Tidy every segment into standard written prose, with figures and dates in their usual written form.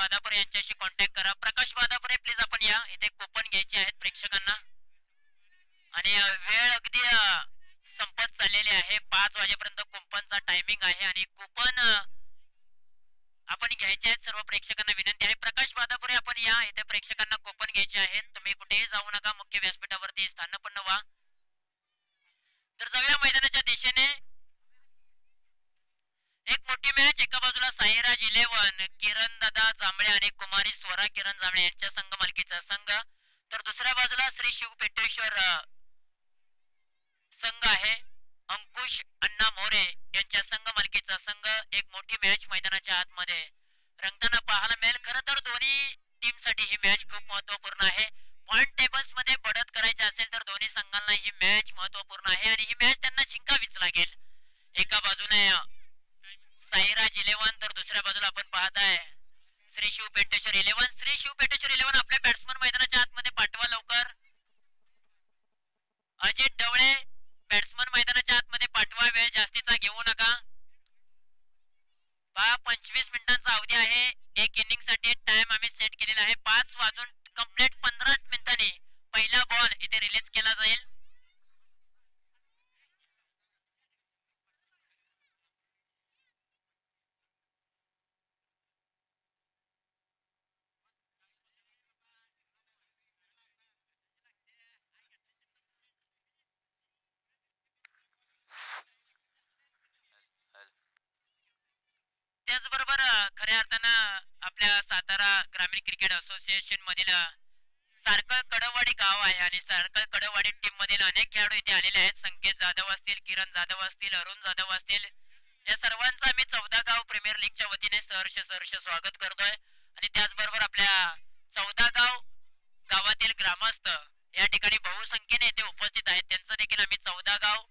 बादापुरे यांच्याशी कॉन्टॅक्ट करा. प्रकाश बादापुरे प्लीज आपण या, इथे कुपन घ्यायचे आहेत प्रेक्षकांना आणि वेळ अगदी संपत चाललेली आहे. 5 वाजेपर्यंत कुपनचा टायमिंग आहे आणि कुपन आपण घ्यायचे आहेत. सर्व प्रेक्षकांना विनंती आहे. प्रकाश बादापुरे आपण या, इथे प्रेक्षकांना कुपन घ्यायचे आहेत. तुम्ही कुठेही जाऊ नका, मुख्य व्यासपीठावरती स्थानपन्न व्हा. तर जाऊया मैदानाच्या दिशेने. एक मोठी मॅच, एका बाजूला साईराज 11 किरण दादा जांभळे आणि कुमारी स्वरा किरण जांभळे यांच्या संघ मालकीचा संघ, तर दुसऱ्या बाजूला श्री शिव पेटेश्वर संघ आहे अंकुश अण्णा मोरे यांच्या संघ मालकीचा संघ. एक मोठी मॅच मैदानाच्या आतमध्ये रंगताना पाहायला मिळेल. खरं तर दोन्ही टीम साठी ही मॅच खूप महत्वपूर्ण आहे. पॉइंट टेबल्स मध्ये बढत करायची असेल तर दोन्ही संघांना ही मॅच महत्वपूर्ण आहे आणि ही मॅच त्यांना जिंकावीच लागेल. एका बाजूने साईराज 11 तर दुसऱ्या बाजूला आपण पाहताय श्री शिव पेटेश्वर 11. श्री शिव पेटेश्वर 11 आपले बॅट्समन मैदानाच्या आतमध्ये पाठवा लवकर. अजित ढवळे बॅट्समन मैदानाच्या आतमध्ये पाठवा, वेळ जास्तीचा घेऊ नका. 25 मिनिटांचा अवधी आहे. एक इनिंग साठी टाइम आम्ही सेट केलेला आहे. 5 वाजून कंप्लीट 15 मिनिटांनी पहिला बॉल इथे रिलीज केला जाईल. त्याचबरोबर खऱ्या अर्थानं आपल्या सातारा ग्रामीण क्रिकेट असोसिएशन मधील सारकल कडवाडी गाव आहे आणि सारकल कडवाडी टीम मधील अनेक खेळाडू इथे आलेले आहेत. संकेत जाधव असतील, किरण जाधव असतील, अरुण जाधव असतील, या सर्वांचं आम्ही 14 गाव प्रीमियर लीगच्या वतीने सहर्ष स्वागत करतोय. आणि त्याचबरोबर आपल्या 14 गाव गावातील ग्रामस्थ या ठिकाणी बहुसंख्येने इथे उपस्थित आहेत. त्यांचं देखील आम्ही 14 गाव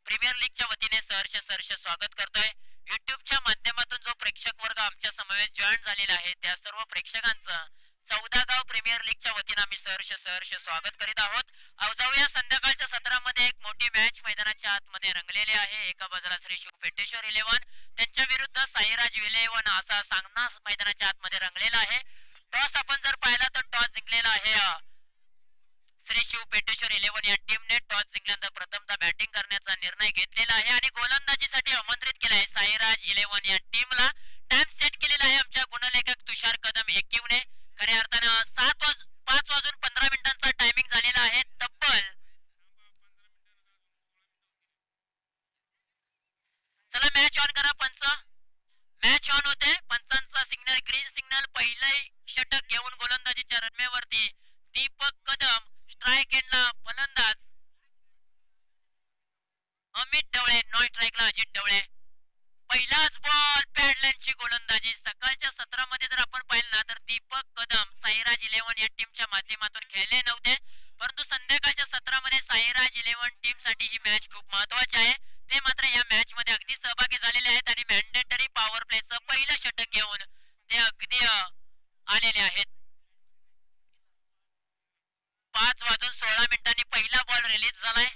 प्रीमियर लीगच्या वतीने सहर्ष स्वागत करतोय. युट्यूबच्या माध्यमातून जो प्रेक्षक वर्ग आमच्या समवेत जॉईन झालेला आहे त्या सर्व प्रेक्षकांचं 14 गाव प्रीमियर लीगच्या वतीने आम्ही सहर्ष स्वागत करीत आहोत. जाऊया संध्याकाळच्या सत्रामध्ये एक मोठी मॅच मैदानाच्या आतमध्ये रंगलेली आहे. एका बाजूला श्री शिव पेटेश्वर 11 त्यांच्या विरुद्ध साईराज 11 असा सामना मैदानाच्या आतमध्ये रंगलेला आहे. टॉस आपण जर पाहिला तर टॉस जिंकलेला आहे श्री शिव पेटेश्वर 11 या टीमने. टॉस जिंकल्यानंतर प्रथमतः बॅटिंग करण्याचा निर्णय घेतलेला आहे आणि गोलंदाजीसाठी आमंत्रित केला आहे साईराज 11 या टीमला. टाइम सेट केलेला आहे आमच्या गुणलेखक तुषार कदम 21 ने. खऱ्या अर्थानं 5 वाजून 15 मिनिटांचा टायमिंग झालेला आहे. तब्बल चला मॅच ऑन करा पंच. मॅच ऑन होते. पंचांचा सिग्नल ग्रीन सिग्नल. पहिलं षटक घेऊन गोलंदाजीच्या रनवेवरती दीपक कदम. स्ट्राइक एंडला फलंदाज अमित ढवळे. नॉन स्ट्राइकला अजित ढवळे. पहिलाच बॉल पॅडलॅनची गोलंदाजी. सकाळच्या सत्रामध्ये जर आपण पाहिलं ना तर दीपक कदम साईराज 11 या टीमच्या माध्यमातून खेळले नव्हते, परंतु संध्याकाळच्या सत्रामध्ये साईराज 11 टीम साठी ही मॅच खूप महत्वाची आहे. ते मात्र या मॅच मध्ये अगदी सहभागी झालेले आहेत आणि मॅन्डेटरी पॉवर प्लेचं पहिलं षटक घेऊन ते अगदी आलेले आहेत. 5 वाजून 16 मिनिटांनी पहिला बॉल रिलीज झालाय.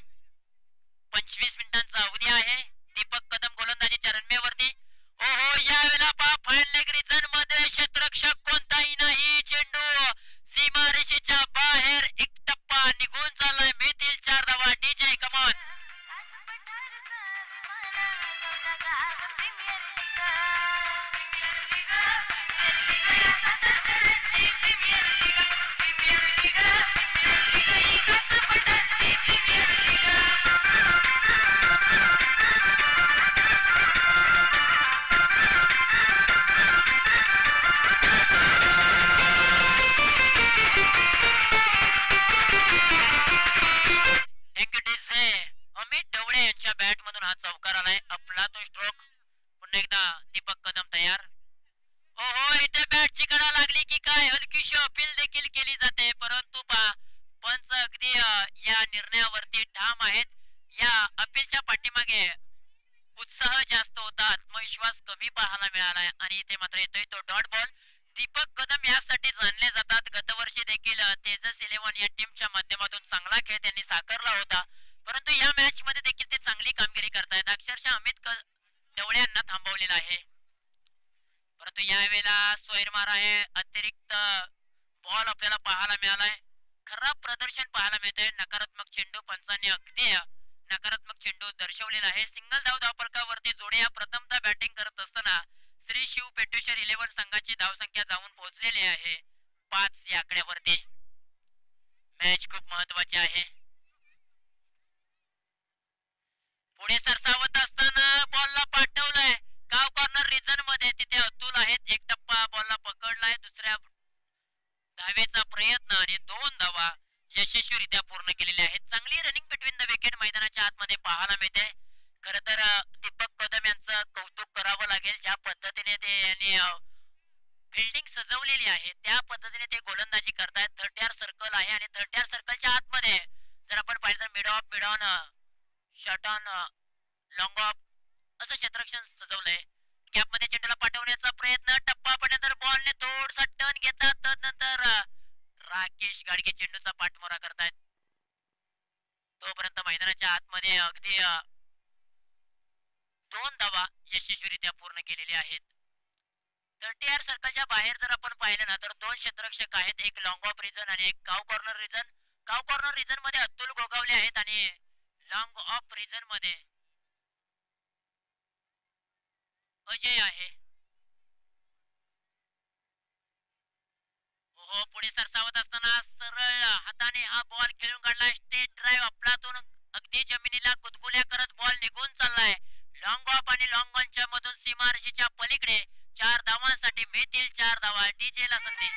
25 मिनिटांचा अवधी आहे. दीपक कदम गोलंदाजीच्या रनवेवरती. ओहो, यावेळेला पहा फाईन लेग रिजन मध्ये क्षेत्ररक्षक कोणताही नाही. चेंडू सीमारेषेच्या बाहेर एक टप्पा निघून चाललाय. मिळतील 4 धावा. DJ come on. अमित ढवळे यांच्या बॅट मधून हा चौकार आलाय. आपला तो स्ट्रोक. पुन्हा एकदा दीपक कदम तयार. ओहो, इथे बॅटची कडा लागली की काय हलकीशी अपील देखील केली जाते, परंतु पंच अगदी या निर्णयावरती ठाम आहेत. या अपीलच्या पाठीमागे उत्साह जास्त होता, आत्मविश्वास कमी पाहायला मिळाला आणि इथे मात्र येतोय तो डॉट बॉल. दीपक कदम यासाठी जाणले जातात. गतवर्षी देखील तेजस 11 या टीमच्या माध्यमातून चांगला खेळ त्यांनी साकारला होता, परंतु या मॅच मध्ये देखील ते चांगली कामगिरी करतायत. अक्षरशः अमित ढवळे यांना थांबवलेला आहे. परंतु यावेळेला सोयरमार आहे अतिरिक्त बॉल आपल्याला पाहायला मिळालाय. खराब प्रदर्शन पाहायला मिळतंय. नकारात्मक चेंडू पंचांनी अगदी नकारात्मक चेंडू दर्शवलेला आहे. सिंगल धावफलकावरती जोड्या प्रथमतः बॅटिंग करत असताना श्री शिव पेट्युशर 11 संघाची धावसंख्या जाऊन पोहोचलेली आहे 5 या आकड्यावरती. मॅच खूप महत्वाची आहे. पुढे सरसावत असताना बॉलला पाठवलंय गाव कॉर्नर रिजन मध्ये. तिथे अतुल आहेत. एक टप्पा बॉलला पकडलाय. दुसऱ्या धावेचा प्रयत्न आणि 2 धावा यशस्वीरित्या पूर्ण केलेल्या आहेत. चांगली रनिंग बिटवीन द विकेट मैदानाच्या आतमध्ये पाहायला मिळते. खर तर दीपक कदम यांचं कौतुक करावं लागेल. ज्या पद्धतीने ते यांनी फिल्डिंग सजवलेली आहे त्या पद्धतीने ते गोलंदाजी करतायत. 30 सर्कल आहे आणि 30 सर्कलच्या आतमध्ये जर आपण पाहिलं तर mid on shot on long of असं क्षेत्ररक्षण सजवलंय. गॅप मध्ये चेंडूला पाठवण्याचा प्रयत्न. टप्पा पडल्यानंतर बॉलने थोडासा टर्न घेतात. तदनंतर राकेश गाडगे चेंडूचा पाठमोरा करतायत. तोपर्यंत मैदानाच्या आतमध्ये अगदी 2 धावा यशस्वीरित्या पूर्ण केलेल्या आहेत. 30 सर्कलच्या बाहेर जर आपण पाहिलं ना तर 2 क्षेत्ररक्षक आहेत. एक लॉंग ऑफ रिजन आणि एक काव कॉर्नर रिजन. काव कॉर्नर रिजन मध्ये अतुल गोगावले आहेत आणि लॉंग ऑफ रिजन मध्ये अजय आहे. हो पुढे सरसावत असताना सरळ हाताने हा बॉल खेळून काढलाय. स्टेट ड्राईव्ह आपलातून अगदी जमिनीला गुदगुल्या करत बॉल निघून चाललाय. लॉंग ऑफ आणि लॉंग ऑनच्या मधून सीमारेषेच्या पलीकडे 4 धावांसाठी मिळतील 4 धावा. डीजे ला संधी.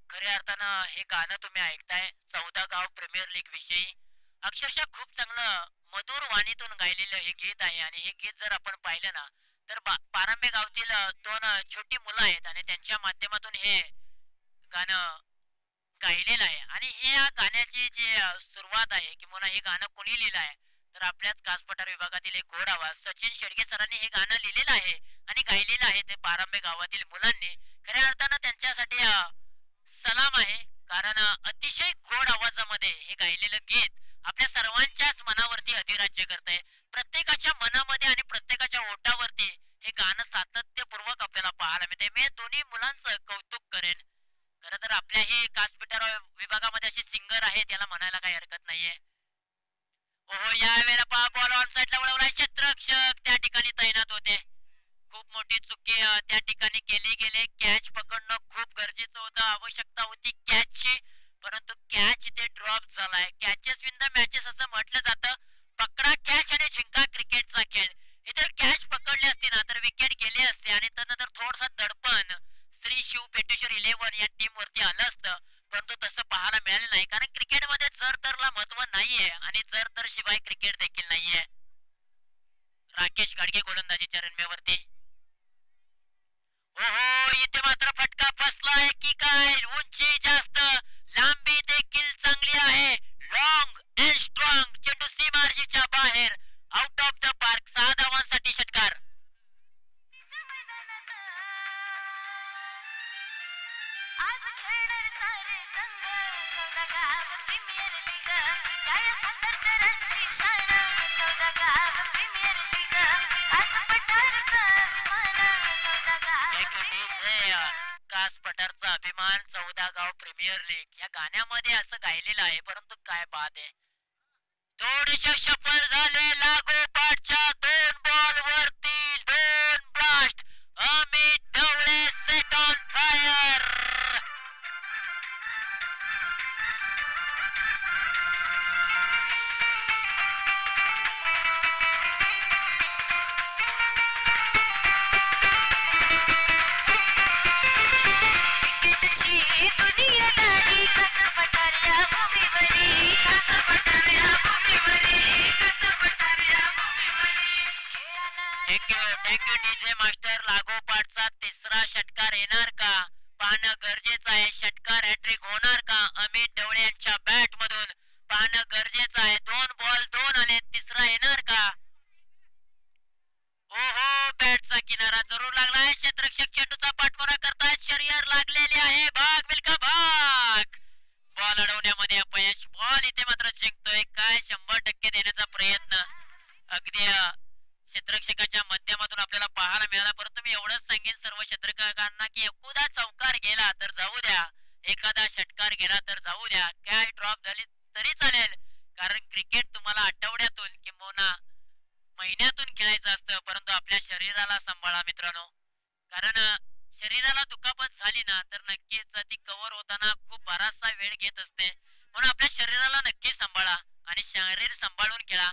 खऱ्या अर्थानं हे गाणं तुम्ही ऐकताय 14 गाव प्रीमियर लीग विषयी. अक्षरशः खूप चांगलं मधुर वाणीतून गायलेलं हे गीत आहे. आणि हे गीत जर आपण पाहिलं ना तर पारंबे गावतील 2 छोटी मुलं आहेत आणि त्यांच्या माध्यमातून हे गाणं गायलेलं आहे. आणि ह्या गाण्याची जी सुरुवात आहे किंवा हे गाणं कोणी लिहिलं आहे तर आपल्याच कासपठार विभागातील एक गोड आवाज सचिन शेडगे सरांनी हे गाणं लिहिलेलं आहे आणि गायलेलं आहे ते पारंबे गावातील मुलांनी. खऱ्या अर्थानं त्यांच्यासाठी सलाम आहे. कारण अतिशय गोड आवाजामध्ये हे गायलेलं गीत आपल्या सर्वांच्याच मनावरती अधिराज्य करतंय. प्रत्येकाच्या मनामध्ये आणि प्रत्येकाच्या ओठावरती हे गाणं सातत्यपूर्वक आपल्याला पाहायला मिळते. मी दोन्ही मुलांचं कौतुक करेन. खरं तर आपल्याही कासपठार विभागामध्ये असे सिंगर आहेत याला म्हणायला काही हरकत नाहीये. ओहो या वेळेला पहा बॉल ऑन साइडला वळवलाय. क्षेत्ररक्षक त्या ठिकाणी तैनात होते. खूप मोठी चुकी त्या ठिकाणी केली गेली. कॅच पकडणं खूप गरजेचं होतं. आवश्यकता होती कॅचची परंतु कॅच इथे ड्रॉप झालाय. कॅचेस विन द मॅचेस असं म्हटलं जातं. पकडा कॅच आणि जिंका क्रिकेटचा खेळ. इथे कॅच पकडले असते ना तर विकेट गेले असते आणि त्यानंतर थोडासा दडपण श्री शिव पेट्युशर 11 या टीम वरती आलं असतं. परंतु तसं पाहायला मिळालं नाही कारण क्रिकेटमध्ये जर तरला महत्व नाहीये आणि जर तर शिवाय क्रिकेट देखील नाहीये. राकेश गाडगे गोलंदाजीच्या रनवेवरती. ओहो इथे मात्र फटका फसलाय की काय. उंची जास्त लांबी देखील चांगली आहे. लॉंग अँड स्ट्रॉंग चेंडू सीमारेषेच्या बाहेर आउट ऑफ द पार्क. 6 धावांसाठी षटकार. आज खेळणार सारे संघ 14 गाव प्रीमियर लीग. या सातारकरांची शान 14 गाव प्रीमियर लीग. कासपठारचा अभिमान 14 गाव. कासपठारचा अभिमान 14 गाव प्रीमियर लीग या गाण्यामध्ये असं गायलेलं आहे. परंतु काय बात आहे. थोडेसे सफल झाले लागोपाठच्या 2 बॉल वरती 2 blast. Amit Dhawale set on fire. क्रिकेटची दुनियादारी कासपठार या भूमीवरी. Kaspathar thank you DJ master. लागोपाठचा तिसरा षटकार येणार का पाहणं गरजेचं आहे. षटकार हॅट्रिक होणार का अमित ढवळे यांच्या बॅट मधून पाहणं गरजेचं आहे. 2 बॉल 2 आले. तिसरा येणार का? ओहो, बॅटचा किनारा जरूर लागलाय. क्षेत्ररक्षक चेंडूचा पाठपुरा करतायत. शरीर लागलेले आहे. भाग मिल्का भाग. बॉल अडवण्यामध्ये अपयश. बॉल इथे मात्र जिंकतोय काय 100% देण्याचा प्रयत्न अगदी क्षेत्ररक्षकाच्या माध्यमातून आपल्याला पाहायला मिळाला. परंतु मी एवढंच सांगेन सर्व क्षेत्ररक्षकांना की एखादा चौकार गेला तर जाऊ द्या, एखादा षटकार गेला तर जाऊ द्या, काय ड्रॉप झाली तरी चालेल. कारण क्रिकेट तुम्हाला आठवड्यातून किंवा महिन्यातून खेळायचं असतं. परंतु आपल्या शरीराला सांभाळा मित्रांनो. कारण शरीराला दुखापत झाली ना तर नक्कीच ती कव्हर होताना खूप बराचसा वेळ घेत असते. म्हणून आपल्या शरीराला नक्की सांभाळा आणि शरीर सांभाळून खेळा.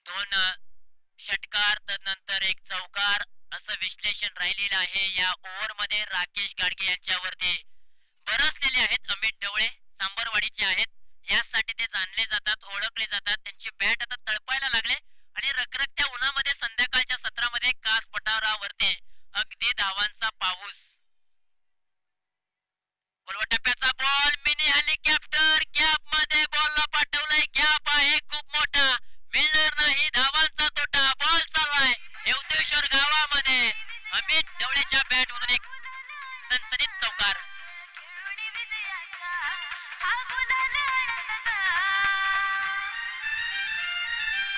2 षटकार तदनंतर 1 चौकार असं विश्लेषण राहिलेलं आहे या ओव्हर मध्ये. राकेश गाडगे यांच्यावरती बरसलेले आहेत अमित ढवळे, सांबरवाडीचे आहेत. यासाठी ते जाणले जातात, ओळखले जातात. त्यांची बॅट आता तळपायला लागले आणि रखरखत्या उन्हामध्ये संध्याकाळच्या सत्रामध्ये कास पठारावरती अगदी धावांचा पाऊस. टप्प्याचा बॉल मिनी हेलिकॉप्टर गॅप मध्ये बॉलला पाठवलाय. गॅप आहे खूप मोठा, मिळणार नाही धावांचा तोटा. बॉल चाललाय येवतेश्वर गावामध्ये. अमित ढवळेच्या बॅट मधून एक सनसनीत चौकार.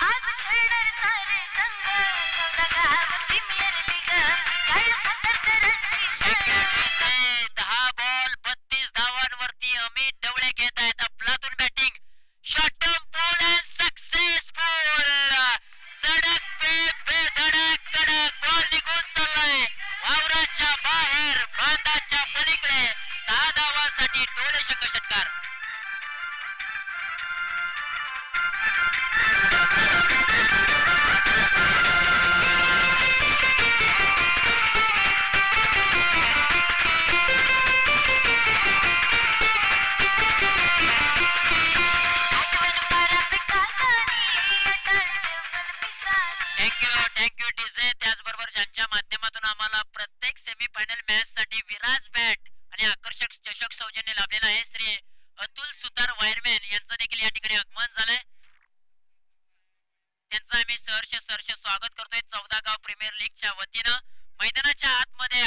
आज खेळणार सारे संघ 14 गाव प्रीमियर लीग याला सातारकरांची शाळा. 10 बॉल 32 धावांवरती अमित ढवळे घेत आहेत अफलातून batting. Short term pull and successful. सडक पे बेधडक कडक बॉल निघून चाललाय वावराच्या बाहेर बांधाच्या पलीकडे. 6 धावांसाठी टोले षटकार. Thank you DJ. त्याचबरोबर ज्यांच्या माध्यमातून आम्हाला प्रत्येक सेमीफायनल मॅच साठी विराज बॅट आणि आकर्षक चषक सौजन्य लाभलेला आहे श्री अतुल सुतार वायरमॅन यांचं देखील या ठिकाणी आगमन झालंय. त्यांचं आम्ही सहर्ष स्वागत करतोय 14 गाव प्रीमियर लीगच्या वतीनं. मैदानाच्या आतमध्ये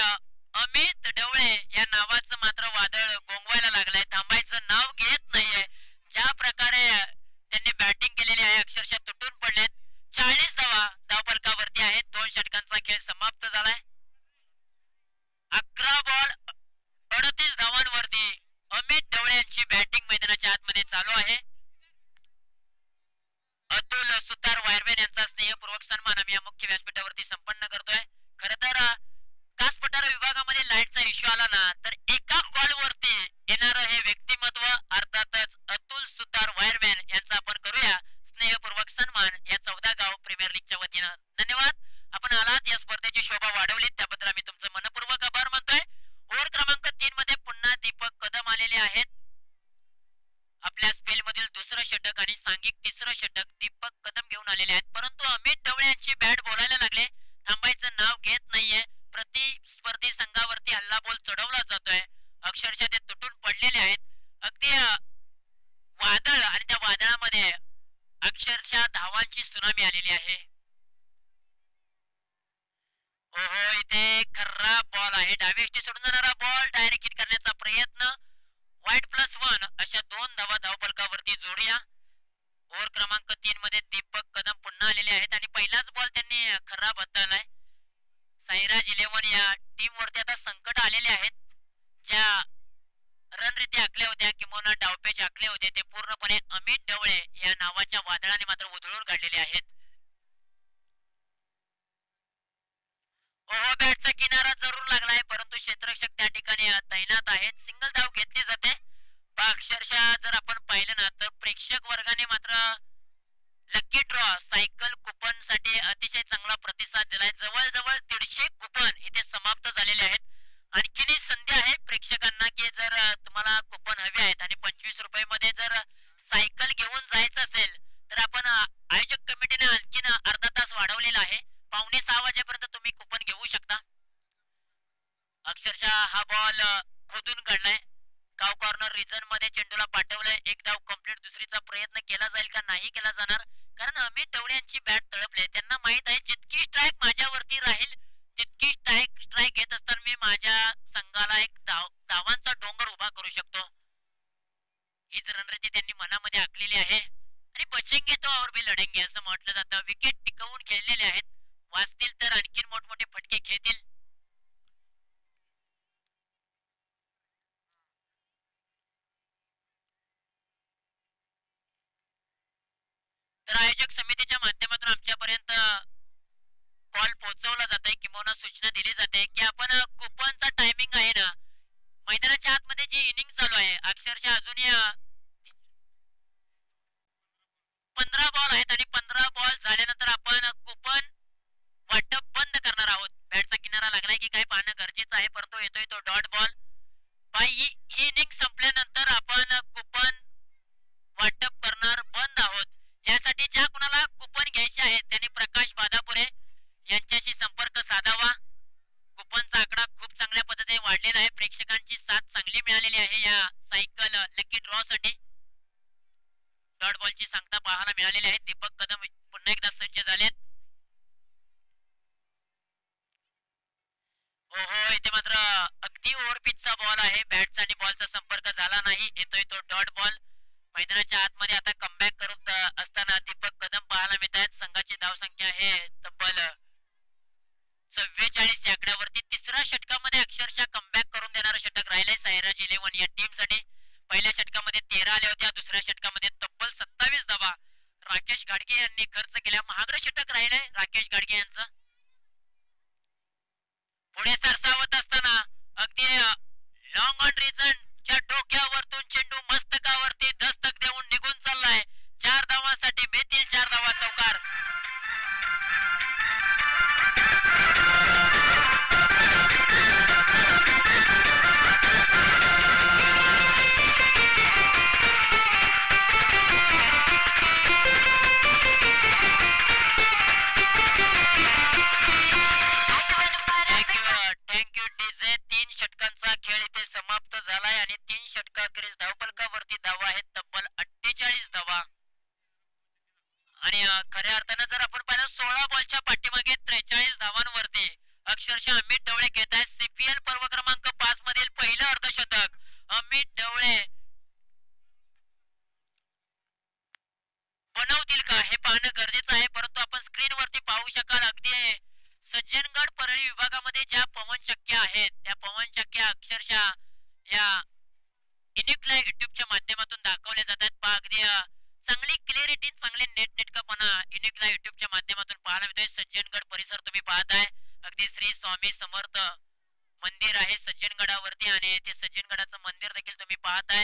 अमित ढवळे या नावाचं मात्र वादळ गोंगवायला लागलंय. थांबायचं नाव घेत नाहीये. ज्या प्रकारे त्यांनी बॅटिंग केलेली आहे अक्षरशः तुटून पडलेत. 40 धावा धावफलकावरती आहेत. 2 षटकांचा खेळ समाप्त झालाय. 11 बॉल 38 धावांवरती अमित ढवळे यांची बॅटिंग मैदानाच्या आतमध्ये चालू आहे. अतुल सुतार वायरमॅन यांचा स्नेहपूर्वक सन्मान आम्ही या मुख्य व्यासपीठावरती संपन्न करतोय. खर तर कास पठार विभागामध्ये लाईटचा इश्यू आला ना तर एका कॉल वरती येणार हे व्यक्तिमत्व अर्थातच अतुल सुतार वायरमॅन यांचा आपण करूया स्नेहपूर्वक सन्मान या 14 गाव प्रीमियर लीगच्या वतीनं. धन्यवाद. आपण आलात, या स्पर्धेची शोभा वाढवली त्याबद्दल आम्ही तुमचं मनपूर्वक आभार मानतोय. ओव्हर क्रमांक 3 मध्ये पुन्हा दीपक कदम आलेले आहेत. आपल्या स्पेल मधील दुसरं षटक आणि सांघिक तिसरं षटक दीपक कदम घेऊन आलेले आहेत. परंतु अमित ढवळे यांची बॅट बोलायला लागले. थांबायचं नाव घेत नाहीये. प्रतिस्पर्धी संघावरती हल्ला बोल चढवला जातोय. अक्षरशः ते तुटून पडलेले आहेत. अगदी वादळ आणि त्या वादळामध्ये अक्षरशः धावांची सुनामी आलेली आहे. ओहो, इथे खर्रा बॉल आहे. डावीष्टी सोडून जाणारा बॉल डायरेक्ट हिट करण्याचा प्रयत्न. वाईट +1 अशा 2 धावा धावफलकावरती जोडूया. ओव्हर क्रमांक 3 मध्ये दीपक कदम पुन्हा आलेले आहेत आणि पहिलाच बॉल त्यांनी खराब हाताळलाय. साईराज 11 या टीम वरती आता संकट आलेले आहेत. ज्या रणरीती आखल्या होत्या किंवा डावपेच आखले होते ते पूर्णपणे अमित ढवळे या नावाच्या वादळाने मात्र उधळून काढलेले आहेत. ओहो, बॅटचा किनारा जरूर लागलाय परंतु क्षेत्ररक्षक त्या ठिकाणी तैनात आहेत. सिंगल धाव घेतली जाते. अक्षरशः जर आपण पाहिलं ना तर प्रेक्षक वर्गाने मात्र लकी ड्रॉ सायकल कुपन साठी अतिशय चांगला प्रतिसाद दिलाय. जवळजवळ 150 कुपन इथे समाप्त झालेले आहेत आणखीन एक संधी आहे प्रेक्षकांना की जर तुम्हाला कुपन हवे आहेत आणि 25 रुपये मध्ये जर सायकल घेऊन जायचं असेल तर आपण आयोजक कमिटीने आणखीन अर्धा तास वाढवलेला आहे. 5:45 वाजेपर्यंत तुम्ही कुपन घेऊ शकता. अक्षरशः हा बॉल खोदून काढलाय. गाव कॉर्नर रिजन मध्ये चेंडूला पाठवलंय. एक धाव कंप्लीट. दुसरीचा प्रयत्न केला जाईल का नाही केला जाणार कारण अमित ढवळे यांची बॅट तळपली. त्यांना माहित आहे जितकी स्ट्राईक माझ्यावरती राहील तितकी स्ट्राईक स्ट्राईक घेत असताना मी माझ्या संघाला एक धावांचा डोंगर उभा करू शकतो. हीच रणनीती त्यांनी मनामध्ये आखलेली आहे आणि बचेंगे तो और भी लढेंगे असं म्हटलं जातं. विकेट टिकवून खेळलेले आहेत. वाचतील तर आणखीन मोठमोठे फटके खेळतील. तर आयोजक समितीच्या माध्यमातून आमच्यापर्यंत कॉल पोहोचवला जात आहे किंवा सूचना दिली जाते की आपण कुपनचा टायमिंग आहे ना मैदानाच्या आतमध्ये जी इनिंग चालू आहे अक्षरशः अजूनही 15 बॉल आहेत आणि 15 बॉल झाल्यानंतर आपण कुपन वाटप बंद करणार आहोत. बॅटचा किनारा लागलाय की काय पाहणं गरजेचं आहे परंतु येतोय तो डॉट बॉल. ही इनिंग संपल्यानंतर आपण कुपन वाटप करणार बंद आहोत. यासाठी ज्या कुणाला कुपन घ्यायचे आहेत त्यांनी प्रकाश बादापुरे यांच्याशी संपर्क साधावा. कुपनचा आकडा खूप चांगल्या पद्धतीने वाढलेला आहे. प्रेक्षकांची साथ चांगली मिळालेली आहे या सायकल लकी ड्रॉ साठी. डॉट बॉलची सांगता पाहायला मिळालेली आहे. दीपक कदम पुन्हा एकदा सज्ज झालेत. ओहो इथे मात्र अगदी ओव्हर पिचचा बॉल आहे. बॅटचा आणि बॉलचा संपर्क झाला नाही. येतोय तो डॉट बॉल. मैदानाच्या आतमध्ये आता कमबॅक करत असताना दीपक कदम पाहायला मिळत आहेत. संघाची धावसंख्या आहे तब्बल 44 या आकड्यावरती. तिसऱ्या षटकामध्ये अक्षरशः कमबॅक करून देणारं षटक राहिलंय सायराज 11 या टीम साठी. पहिल्या षटकामध्ये 13 आले होत्या. दुसऱ्या षटकामध्ये तब्बल 27 धावा राकेश गाडगे यांनी खर्च केल्या. महागडं षटक राहिलंय राकेश गाडगे यांचं. पुढे सरसावत असताना अगदी लॉंग ऑन रिजन च्या डोक्यावरतून चेंडू मस्तकावरती दस्तक देऊन निघून चाललाय. 4 धावांसाठी बेतील 4 धावा चौकार. Thank you DJ. 3 षटकांचा खेळ इथे समाप्त झालाय आणि 3 षटकाखेरीज धावफलकावरती धावा आहेत तब्बल 48 धावा. आणि खऱ्या अर्थानं जर आपण पाहिलं 16 बॉलच्या पाठीमागे 43 धावांवरती अक्षरशः अमित ढवळे घेत आहेत. सीपीएल पर्व क्रमांक 5 मधील पहिलं अर्धशतक अमित ढवळे बनवतील का हे पाहणं गरजेचं आहे. परंतु आपण स्क्रीनवरती पाहू शकाल अगदी सज्जनगड परळी विभागामध्ये ज्या पवन चक्क्या आहेत त्या पवन चक्क्या अक्षरशः या युनिक लाईव्ह युट्यूबच्या माध्यमातून दाखवल्या जातात. पहा अगदी चांगली क्लिअरिटी चांगले नेटनेटकापणा युनिक लाईव्ह युट्यूबच्या माध्यमातून पाहायला मिळतोय. सज्जनगड परिसर तुम्ही पाहताय. अगदी श्री स्वामी समर्थ मंदिर आहे सज्जनगडावरती आणि ते सज्जनगडाचं मंदिर देखील तुम्ही पाहताय.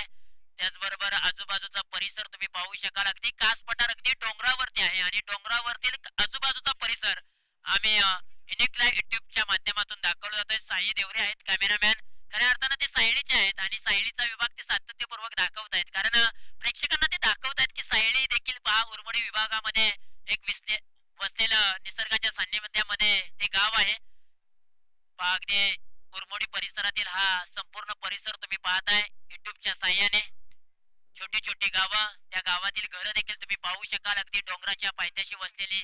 त्याचबरोबर आजूबाजूचा परिसर तुम्ही पाहू शकाल. अगदी कास पठार अगदी डोंगरावरती आहे आणि डोंगरावरती आजूबाजूचा परिसर आम्ही युनिक लाईव्ह युट्यूबच्या माध्यमातून दाखवलं जातोय. साई देवरे आहेत कॅमेरामॅन. खऱ्या अर्थानं ते सायलीचे आहेत आणि सायलीचा विभाग ते सातत्यपूर्वक दाखवत आहेत कारण प्रेक्षकांना ते दाखवत आहेत की सायली देखील पहा उरमडी विभागामध्ये एक वसलेलं निसर्गाच्या सान्निध्यामध्ये ते गाव आहे. पहा अगदी उरमोडी परिसरातील हा संपूर्ण परिसर तुम्ही पाहताय युट्यूबच्या साह्याने. छोटी छोटी गावं त्या गावातील घरं देखील तुम्ही पाहू शकाल. अगदी डोंगराच्या पायथ्याशी वसलेली.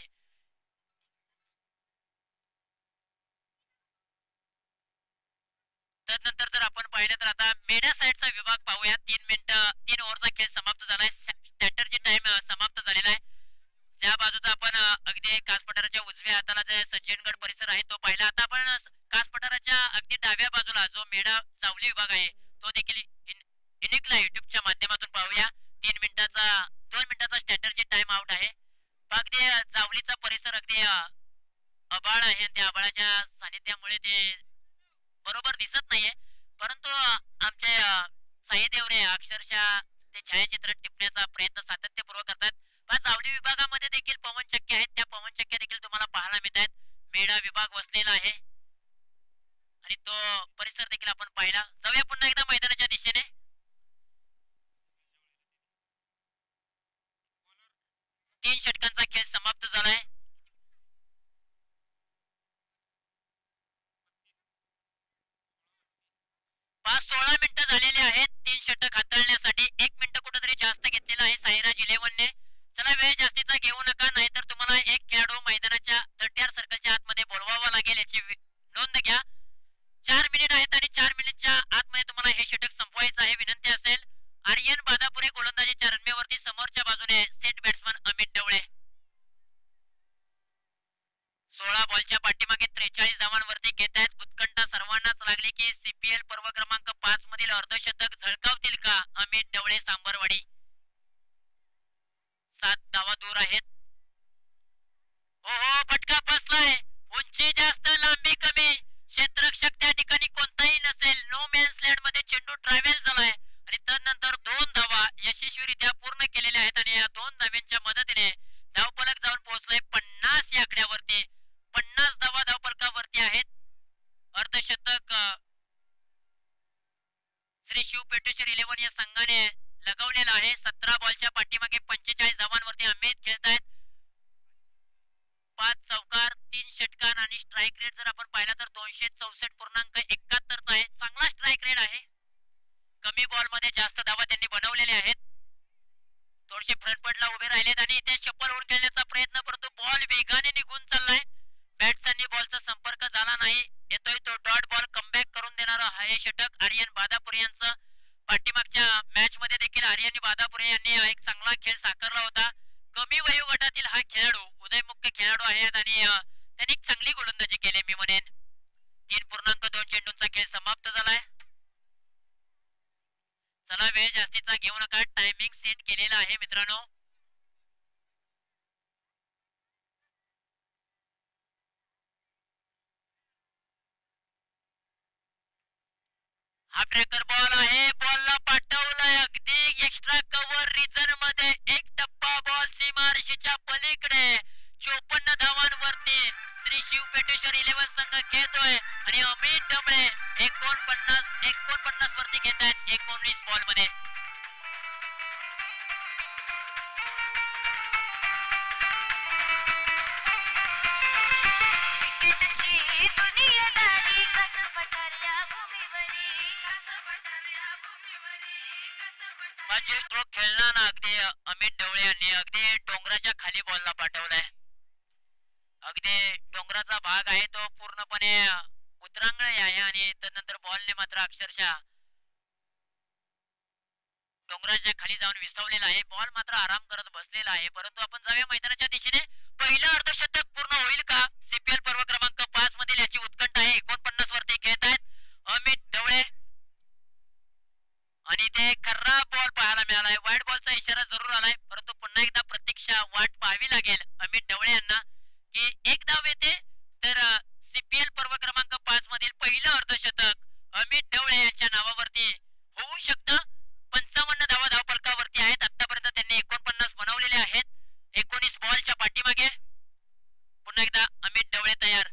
त्यानंतर जर आपण पाहिलं तर आता मेड्या साईडचा विभाग पाहूया. 3 ओव्हरचा खेळ समाप्त झालाय. स्टॅटरची टाइम समाप्त झालेला आहे. ज्या बाजूचा आपण अगदी कास पठाराच्या उजव्या हाताला जे सज्जनगड परिसर आहे तो पाहिला. आता आपण कास पठाराच्या अगदी डाव्या बाजूला जो मेढा चावली विभाग आहे तो देखील युनिक लाईव्ह युट्यूबच्या माध्यमातून पाहूया. 2 मिनिटाचा स्टॅटरची टाइम आउट आहे. अगदी चावलीचा परिसर अगदी आभाळ आहे आणि त्या आभाळाच्या सानिध्यामुळे ते बरोबर दिसत नाहीये. परंतु आमचे साई देवरे अक्षरशः ते छायाचित्र टिपण्याचा प्रयत्न सातत्यपूर्वक करतात. चावली विभागामध्ये देखील पवन चक्क्या आहेत. त्या पवन चक्क्या देखील तुम्हाला पाहायला मिळत आहेत. मेढा विभाग वसलेला आहे आणि तो परिसर देखील आपण पाहिला. जाऊया पुन्हा एकदा मैदानाच्या दिशेने. 3 षटकांचा खेळ समाप्त झालाय. 16 मिनिटं झालेली आहेत 3 षटक हाताळण्यासाठी. 1 मिनिट कुठेतरी जास्त घेतलेला आहे साईराज 11ने. चला वेळ जास्तीचा घेऊ नका, नाहीतर तुम्हाला एक खेळाडू मैदानाच्या 30 सर्कलच्या आतमध्ये बोलवावा लागेल, याची नोंद घ्या. 4 मिनिट आहेत आणि 4 मिनिटच्या आतमध्ये तुम्हाला हे षटक संपवायचं आहे. विनंती असेल आर्यन बादापुरे गोलंदाजीच्या रनवेवरती, समोरच्या बाजूने सेट बॅट्समन अमित ढवळे. 16 बॉलच्या पाठीमागे 43 धावांवरती घेत आहेत. उत्कंठा सर्वांनाच लागली की सीपीएल पर्व क्रमांक 5 मधील अर्धशतक झळकावतील का अमित ढवळे सांबरवाडी. 7 धावा दूर आहेत. ओहो, फटका बसलाय. उंची जास्त, लांबी कमी, क्षेत्ररक्षक त्या ठिकाणी कोणताही नसेल. नो मॅन्स लँड मध्ये चेंडू ट्रॅव्हल झालाय आणि तदनंतर 2 धावा यशस्वीरित्या पूर्ण केलेल्या आहेत आणि या 2 धाव्यांच्या मदतीने धावफलक जाऊन पोहोचलाय 50 या आकड्यावरती. 50 धावा धावफलकावरती आहेत. अर्धशतक श्री शिव पेटेश्वर 11 या संघाने लगावलेला आहे. 17 बॉलच्या पाठीमागे 45 धावांवरती अमित खेळतायत. 5 चौकार, 3 षटकार आणि स्ट्राईक रेट जर आपण पाहिला तर 264.71 चा आहे. चांगला स्ट्राईक रेट आहे. कमी बॉल मध्ये जास्त धावा त्यांनी बनवलेले आहेत. थोडेसे फ्रंटपडला उभे राहिलेत आणि इथे शपल होऊन खेळण्याचा प्रयत्न, परंतु बॉल वेगाने निघून चाललाय. बॅट्सनी बॉलचा संपर्क झाला नाही. येतोय तो डॉट बॉल. कमबॅक करून देणारा हा हे षटक आर्यन बादापुरे यांचं. पाठीमागच्या मॅच मध्ये देखील आर्यन बादापुरे यांनी एक चांगला खेळ साकारला होता. कमी वयोगटातील हा खेळाडू उदयमुक्त खेळाडू आहेत आणि त्यांनी चांगली गोलंदाजी केली मी म्हणेन. 3.2 चेंडूंचा खेळ समाप्त झालाय. चला वेळ जास्तीचा घेऊ नका, टायमिंग सेट केलेला आहे मित्रांनो. हा ट्रॅकर बॉल आहे. बॉलला पाठवलाय अगदी एक्स्ट्रा कव्हर रिजन मध्ये. एक टप्पा बॉल सीमारेषेच्या पलीकडे. 54 धावांवरती श्री शिव पेटेश्वर 11 संघ खेळतोय आणि अमित ढवळे 49 वरती घेत आहेत 19 बॉल मध्ये. क्रिकेटची दुनियादारी कसं पठार भूमीवरी, कसं पठार भूमीवरी, कसं पठार. पाचशे स्ट्रोक खेळला ना अगदी अमित ढवळे यांनी. अगदी डोंगराच्या खाली बॉलला पाठवलाय. अगदी डोंगराचा भाग आहे तो पूर्णपणे उतरांगण आहे आणि त्यानंतर बॉलने मात्र अक्षरशः डोंगराच्या खाली जाऊन विसावलेला आहे. बॉल मात्र आराम करत बसलेला आहे. परंतु आपण जाऊया मैदानाच्या दिशेने. पहिलं अर्धशतक पूर्ण होईल का सीपीएल पर्व क्रमांक 5 मधील, याची उत्कंठा आहे. 49 वरती खेळत आहेत अमित ढवळे आणि ते खर्रा बॉल पाहायला मिळालाय. वाईट बॉलचा इशारा जरूर आलाय, परंतु पुन्हा एकदा प्रतीक्षा वाट पाहावी लागेल अमित ढवळे यांना की एक धाव येते तर सीपीएल पर्व क्रमांक 5 मधील पहिलं अर्धशतक अमित ढवळे यांच्या नावावरती होऊ शकतं. 55 धावा धावफलकावरती आहेत. आतापर्यंत त्यांनी 49 बनवलेले आहेत 19 बॉलच्या पाठीमागे. पुन्हा एकदा अमित ढवळे तयार.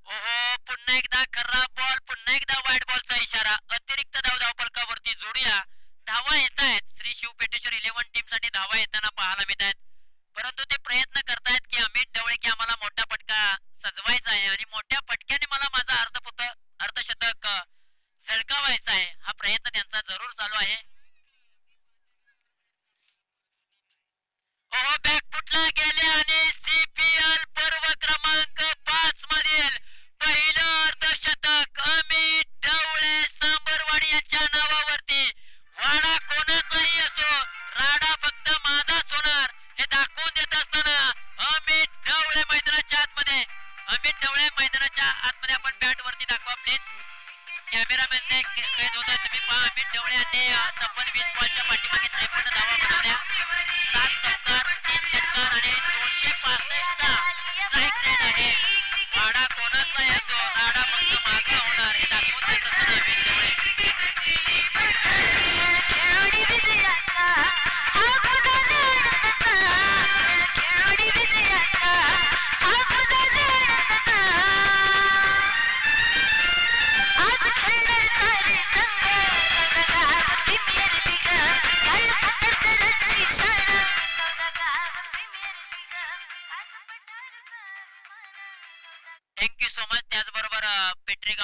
ओहो, पुन्हा एकदा खर्रा बॉल, पुन्हा एकदा वाईट बॉलचा इशारा. अतिरिक्त धाव धावफलकावरती जोडूया. धावा येत आहेत श्री शिव पेटेश्वर 11 टीम साठी धावा येताना पाहायला मिळत आहेत, परंतु ते प्रयत्न करतायत की अमित ढवळे की आम्हाला मोठा फटका सजवायचा आहे आणि मोठ्या फटक्याने मला माझा अर्धशतक झळकावायचा आहे. हा प्रयत्न त्यांचा जरूर चालू आहे. ओहो, बॅकफुटला गेले आणि सीपीएल पर्व क्रमांक 5 मधील पहिलं अर्धशतक अमित ढवळे सांबरवाडी यांच्या नावावरती. वाडा कोणाचाही असो, राडा फक्त माझाच होणार हे दाखवून देत असताना अमित ढवळे मैदानाच्या आतमध्ये. अमित ढवळे मैदानाच्या आतमध्ये. आपण बॅट वरती दाखवा प्लीज. कॅमेरामॅनने कैद होतोय, तुम्ही पहा. अमित ढवळे यांनी तब्बल 20 बॉलच्या पाठीमागे 53 धावा बनवल्या. 7 चौकार, 3 षटकार आणि 265 स्ट्राईक रेट आहे. वाडा कोणाचाही असो, राडा फक्त माझा होणार हे दाखवून देत असताना अमित ढवळे. खेळोडी विजयाचा हा गुलाल आनंदाचा, खेळोडी विजयाचा हा गुलाल आनंदाचा. आज खेळणार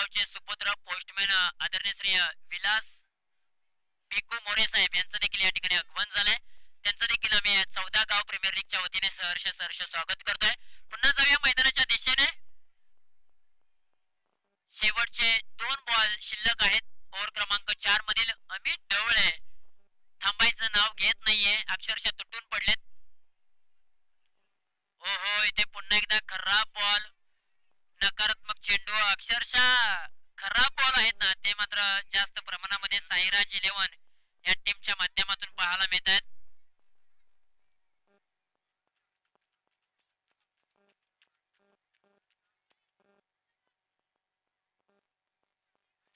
गावचे सुपुत्र पोस्टमॅन आदरणीय श्री विलास पिकू मोरे साहेब यांचं देखील या ठिकाणी आगमन झालंय. त्यांचं देखील आम्ही 14 गाव प्रीमियर लीगच्या वतीने सहर्ष स्वागत करतोय. पुन्हा जाऊया मैदानाच्या दिशेने. शेवटचे 2 बॉल शिल्लक आहेत. ओव्हर क्रमांक 4 मधील अमित ढवळे थांबायचं नाव घेत नाहीये, अक्षरशः तुटून पडलेत. हो इथे पुन्हा एकदा खराब बॉल, नकारात्मक चेंडू, अक्षरशः खराब बॉल आहेत ना ते मात्र जास्त प्रमाणामध्ये साईराज 11 या टीमच्या माध्यमातून पाहायला मिळत आहेत.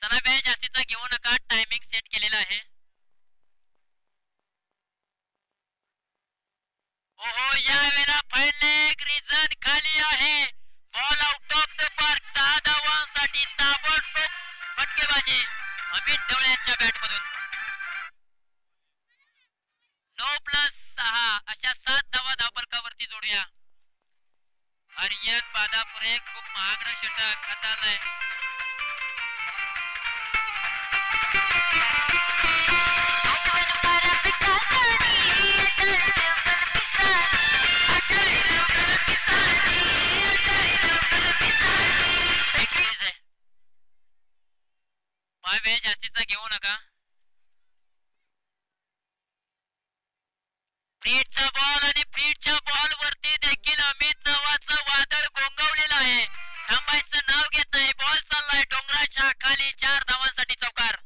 चला वेळ जास्तीचा घेऊ नका, टायमिंग सेट केलेला आहे. ओहो या वेळेला फायनल रिझन खाली आहे. Ball out of the park. 6 धावांसाठी ताबडतोब फटकेबाजी अमित ढवळे यांच्या बॅट मधून. 9+6 अशा 7 धावा धावफलकावरती जोडूया. आर्यन बादापुरे खूप महागडं षटक हाताळलंय. वेळ जास्तीचा घेऊ नका. फ्रीडचा बॉल आणि फ्रीडच्या बॉल वरती देखील अमित नावाचं वादळ गोंगावलेलं आहे. थांबायचं नाव घेत नाही. बॉल चाललाय डोंगराच्या खाली. 4 धावांसाठी चौकार.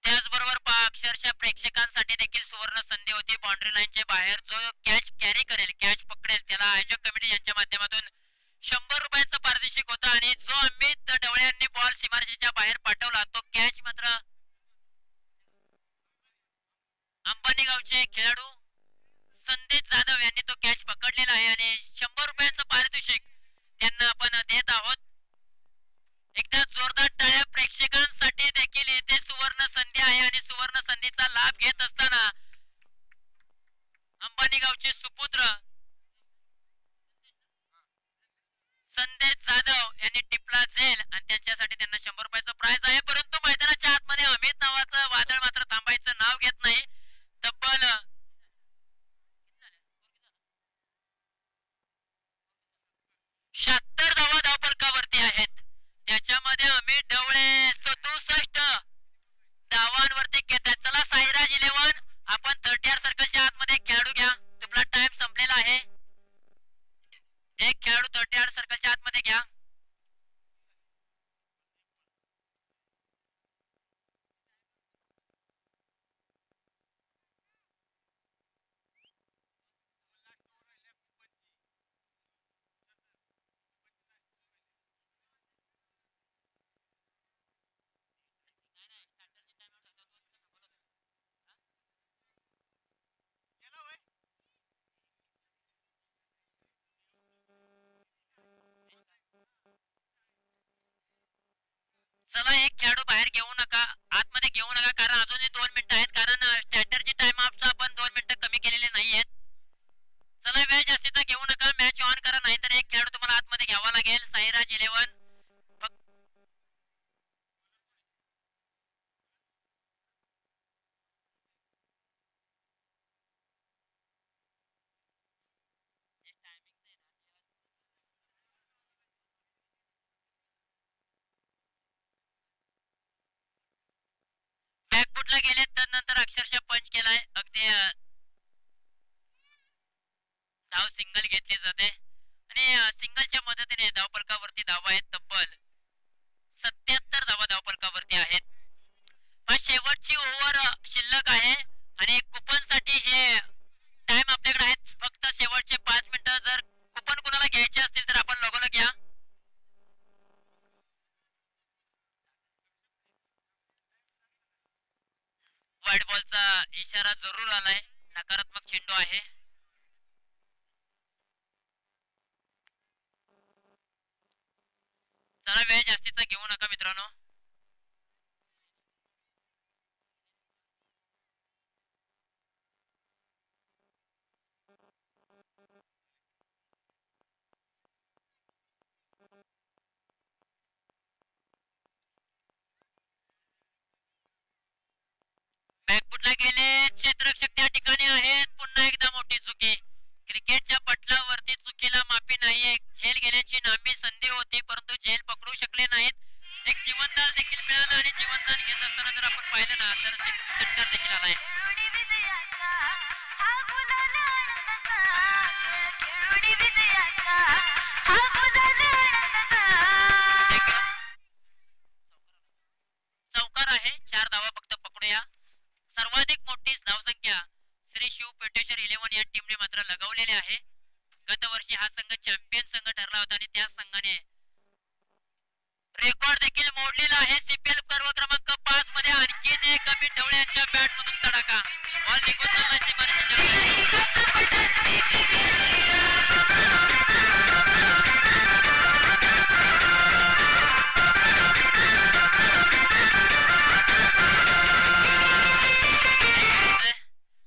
त्याचबरोबर अक्षरशः प्रेक्षकांसाठी देखील सुवर्ण संधी होती. बाउंड्री लाईनच्या बाहेर जो कॅच कॅरी करेल, कॅच पकडेल, त्याला आयोजक कमिटी यांच्या माध्यमातून 100 रुपयांचं पारितोषिक होतं. आणि जो अमित ढवळे यांनी बॉल सीमारेषेच्या बाहेर पाठवला तो कॅच मात्र अंबानी गावचे खेळाडू संदेश जाधव यांनी तो कॅच पकडलेला आहे आणि 100 रुपयांचं पारितोषिक त्यांना आपण देत आहोत. एकदा जोरदार टाळ्या प्रेक्षकांसाठी देखील येथे सुवर्ण संधी आहे आणि सुवर्ण संधीचा लाभ घेत असताना अंबानी गावचे सुपुत्र संदेश जाधव यांनी टिपला झेल आणि त्यांच्यासाठी त्यांना 100 रुपयाचं प्राइज आहे. परंतु मैदानाच्या आतमध्ये अमित नावाचं वादळ मात्र थांबायचं नाव घेत नाही. तब्बल 76 धावा धावफलकावरती आहेत. त्याच्यामध्ये अमित ढवळे 67 धावांवरती घेतात. चला साईराज 11 आपण 30 सर्कलच्या आतमध्ये खेळाडू घ्या. तुमचा टाइम संपलेला आहे. एक खेळाडू 30 सर्कलच्या आतमध्ये घ्या. चला एक खेळाडू बाहेर घेऊ नका, आतमध्ये घेऊ नका, कारण अजूनही 2 मिनिटं आहेत. कारण स्ट्रॅटर्जी टाइम ऑफचा आपण 2 मिनिटं कमी केलेले नाहीयेत. चला वेळ जास्तीचा घेऊ नका, मॅच ऑन करा, नाहीतर एक खेळाडू तुम्हाला आतमध्ये घ्यावा लागेल. साईराज 11 बॅकफुटला गेले तर नंतर अक्षरशः पंच केलाय. अगदी धाव सिंगल घेतली जाते आणि सिंगलच्या मदतीने धावफलकावरती धावा आहेत. तब्बल 77 धावा धावफलकावरती आहेत. शेवटची ओव्हर शिल्लक आहे आणि कुपन साठी हे टाइम आपल्याकडे आहेत फक्त शेवटचे 5 मिनिटं. जर कुपन कुणाला घ्यायचे असतील तर आपण व्हाईट बॉलचा इशारा जरूर आलाय, नकारात्मक चेंडू आहे. चला वेळ जास्तीचा घेऊ नका मित्रांनो. बॅकफुटला गेले, क्षेत्ररक्षक त्या ठिकाणी आहेत. पुन्हा एकदा मोठी चुकी. क्रिकेटच्या पटलावरती चुकीला माफी नाहीये. झेल घेण्याची लांबी संधी होती परंतु झेल पकडू शकले नाहीत. एक जीवनदान देखील मिळालं आणि जीवनदान घेत असताना जर आपण पाहिलं ना तर षटकार देखील आलाय. खेळोडी विजयाचा हा गुलाल आनंदाचा, खेळोडी विजयाचा हा गुलाल आनंदाचा. चौकार आहे, 4 धावा फक्त पकडूया. सर्वाधिक मोठी धावसंख्या श्री शिव पेटेश्वर 11 या टीमने मात्र लगावलेली आहे. गत वर्षी हा संघ चॅम्पियन संघ ठरला होता आणि त्या संघाने रेकॉर्ड देखील मोडलेला आहे. सीपीएल पर्व क्रमांक 5 मध्ये आणखीन एक अमित ढवळे यांच्या बॅट मधून तडाखा. बॉल निघून चाललाय सीमारेषेच्या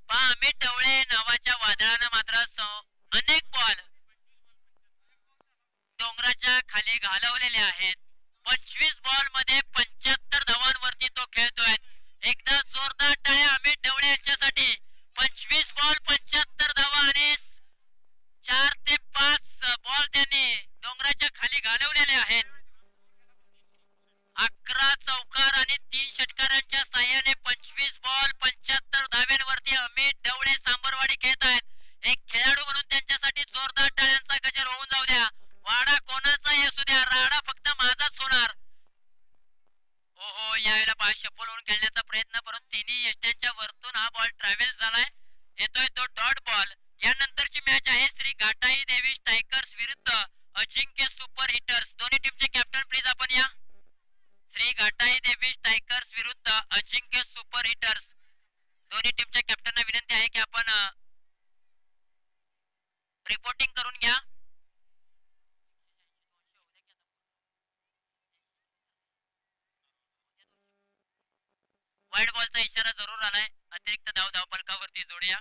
अमित ढवळे नावाच्या वादळानं मात्र अनेक बॉल डोंगराच्या खाली घालवलेले आहेत. 25 बॉल मध्ये 75 धावांवरती तो खेळतोय. एकदा जोरदार टाळ्या अमित ढवळे यांच्यासाठी. 25 बॉल 75 धावा आणि 4 ते 5 बॉल त्यांनी डोंगराच्या खाली घालवलेले आहेत. 11 चौकार आणि 3 षटकारांच्या साह्याने 25 बॉल 75 धाव्यांवरती अमित ढवळे सांबरवाडी खेळत आहेत. एक खेळाडू म्हणून त्यांच्यासाठी जोरदार टाळ्यांचा गजर होऊन जाऊ द्या. वाडा कोणाचाही असू द्या, राडा फक्त माझाच होणार. ओहो, यावेळेला बॉल शफल होऊन खेळण्याचा प्रयत्न परंतु तिन्ही यष्ट्यांच्या वरतून हा बॉल ट्रॅव्हल झालाय. येतोय तो डॉट बॉल. यानंतरची मॅच आहे श्री घाटाई देवी स्ट्रायकर्स विरुद्ध अजिंक्य सुपर हिटर्स. दोन्ही टीमचे कॅप्टन प्लीज आपण या. श्री घाटाई देवी स्ट्रायकर्स विरुद्ध अजिंक्य सुपर हिटर्स. दोन्ही टीमच्या कॅप्टनना विनंती आहे की आपण रिपोर्टिंग करून घ्या. व्हाईट बॉलचा इशारा जरूर आलाय. अतिरिक्त धावफलकावरती जोडूया.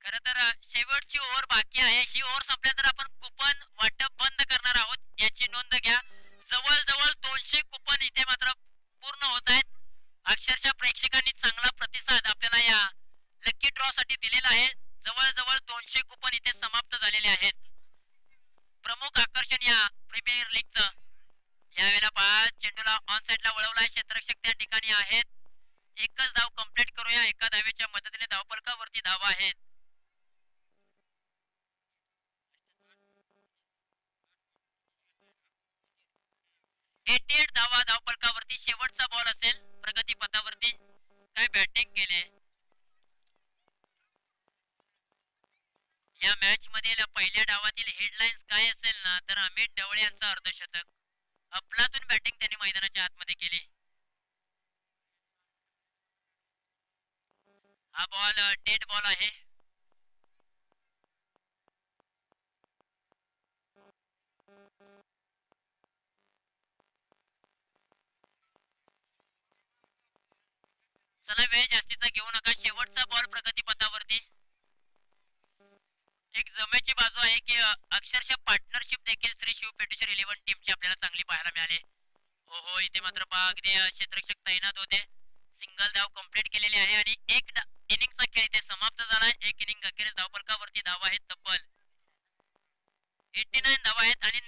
खर तर शेवटची ओव्हर बाकी आहे. ही ओव्हर संपल्यानंतर आपण कुपन वाटप बंद करणार आहोत, याची नोंद घ्या. जवळजवळ 200 कुपन इथे मात्र पूर्ण होत आहेत. अक्षरशः प्रेक्षकांनी चांगला प्रतिसाद आपल्याला या लकी ड्रॉ साठी दिलेला आहे. जवळजवळ 200 कुपन इथे समाप्त झालेले आहेत. प्रमुख आकर्षण या प्रीमियर लीगचं. यावेळेला पहा, चेंडूला ऑन साइडला वळवलाय. क्षेत्ररक्षक त्या ठिकाणी आहेत. एकच धाव कंप्लीट करूया. एका धावेच्या मदतीने धावफलकावरती धावा आहेत. धावा धावफलकावरती. शेवटचा बॉल असेल प्रगती पथावरती. काय बॅटिंग केले या मॅच मधील पहिल्या डावातील हेडलाईन्स काय असेल ना तर अमित ढवळे यांचं अर्धशतक. अफलातून बॅटिंग त्यांनी मैदानाच्या आतमध्ये केली. हा बॉल डेड बॉल आहे. चला वेळ जास्तीचा घेऊ नका. शेवटचा बॉल प्रगती पथावरती. एक जमेची बाजू आहे की अक्षरशः पार्टनरशिप देखील श्री शिव पेटेश्वर 11 टीमची आपल्याला चांगली पाहायला मिळाली. ओहो, इथे मात्र पहा अगदी क्षेत्ररक्षक तैनात होते. सिंगल धाव कंप्लीट केलेली आहे आणि एक इनिंगचा खेळ इथे समाप्त झालाय. एक इनिंग अखेरीस धावफलकावरती धावा आहेत तब्बल 89 धावा आहेत आणि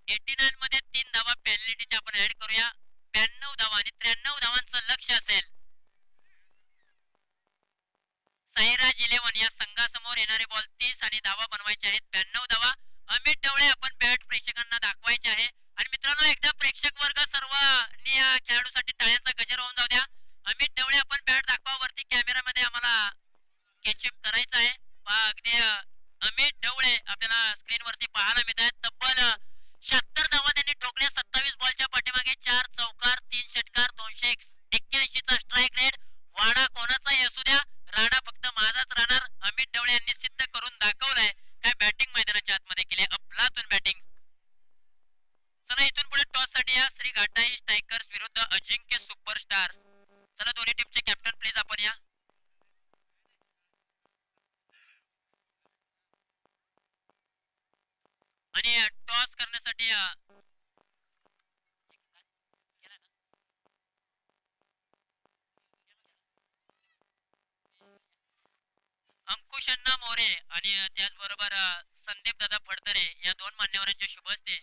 89 मध्ये 3 धावा पेनल्टीच्या आपण ऍड करूया. 92 धावा आणि 93 धावांचं लक्ष असेल. साईराज 11 या संघासमोर येणारे बॉल 30 आणि धावा बनवायचे आहेत 92 धावा. अमित ढवळे आपण बॅट प्रेक्षकांना दाखवायचे आहे. आणि मित्रांनो, एकदा प्रेक्षक वर्ग सर्वांनी या खेळाडूसाठी टाळ्यांचा गजर होऊन जाऊ द्या. अमित ढवळे आपण बॅट दाखवा वरती कॅमेरामध्ये. आम्हाला कॅचअप करायचं आहे. पहा अगदी अमित ढवळे आपल्याला स्क्रीन वरती पाहायला मिळत आहेत. तब्बल 76 धावा त्यांनी ठोकल्या 27 बॉलच्या पाठीमागे. 4 चौकार 3 षटकार 281 चा स्ट्राइक रेट. वाडा कोणा या श्री घाटाई स्ट्रायकर्स विरुद्ध अजिंक्य सुपरस्टार्स. चला दोन्ही टीमचे कॅप्टन प्लीज आपण या. आणि टॉस करण्यासाठी अंकुश अण्णा मोरे आणि त्याचबरोबर संदीप दादा फडतरे या दोन मान्यवरांचे शुभ हस्ते.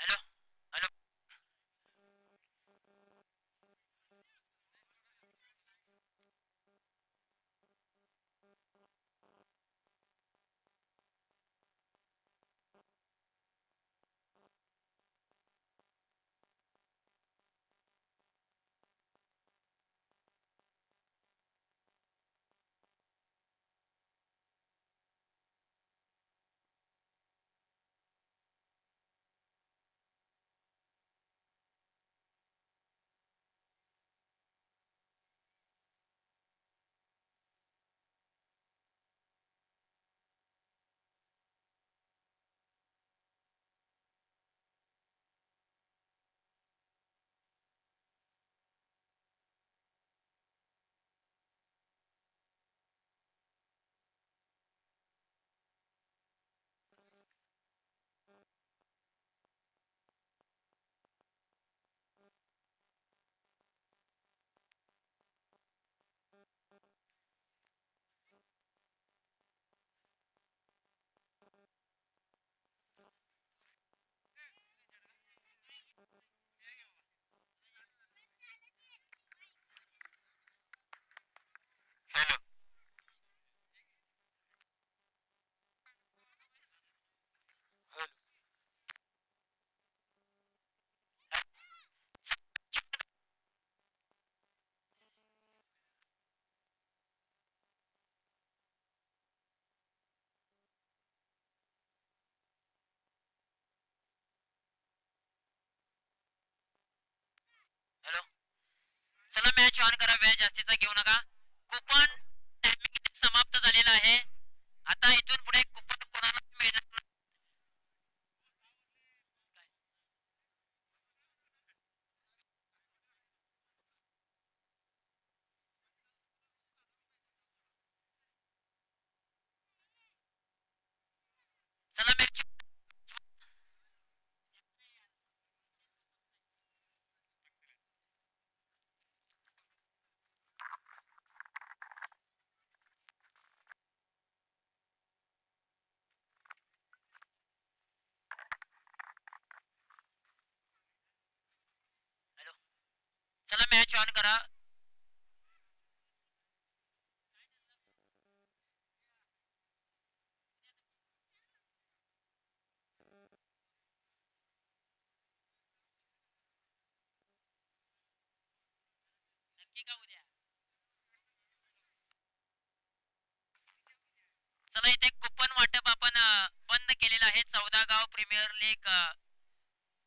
Hello hello. हॅलो. हॅलो. चला मॅच ऑन करा. वेळ जास्तीचा घेऊ नका. कुपन टायमिंग समाप्त झालेला आहे. आता इथून पुढे कुपन कोणाला मिळणार नाही. चला मॅच. हॅलो. चला मॅच ऑन करा. मित्रांनो इथे कुपन वाटप आपण बंद केलेलं आहे. 14 गाव प्रीमियर लीग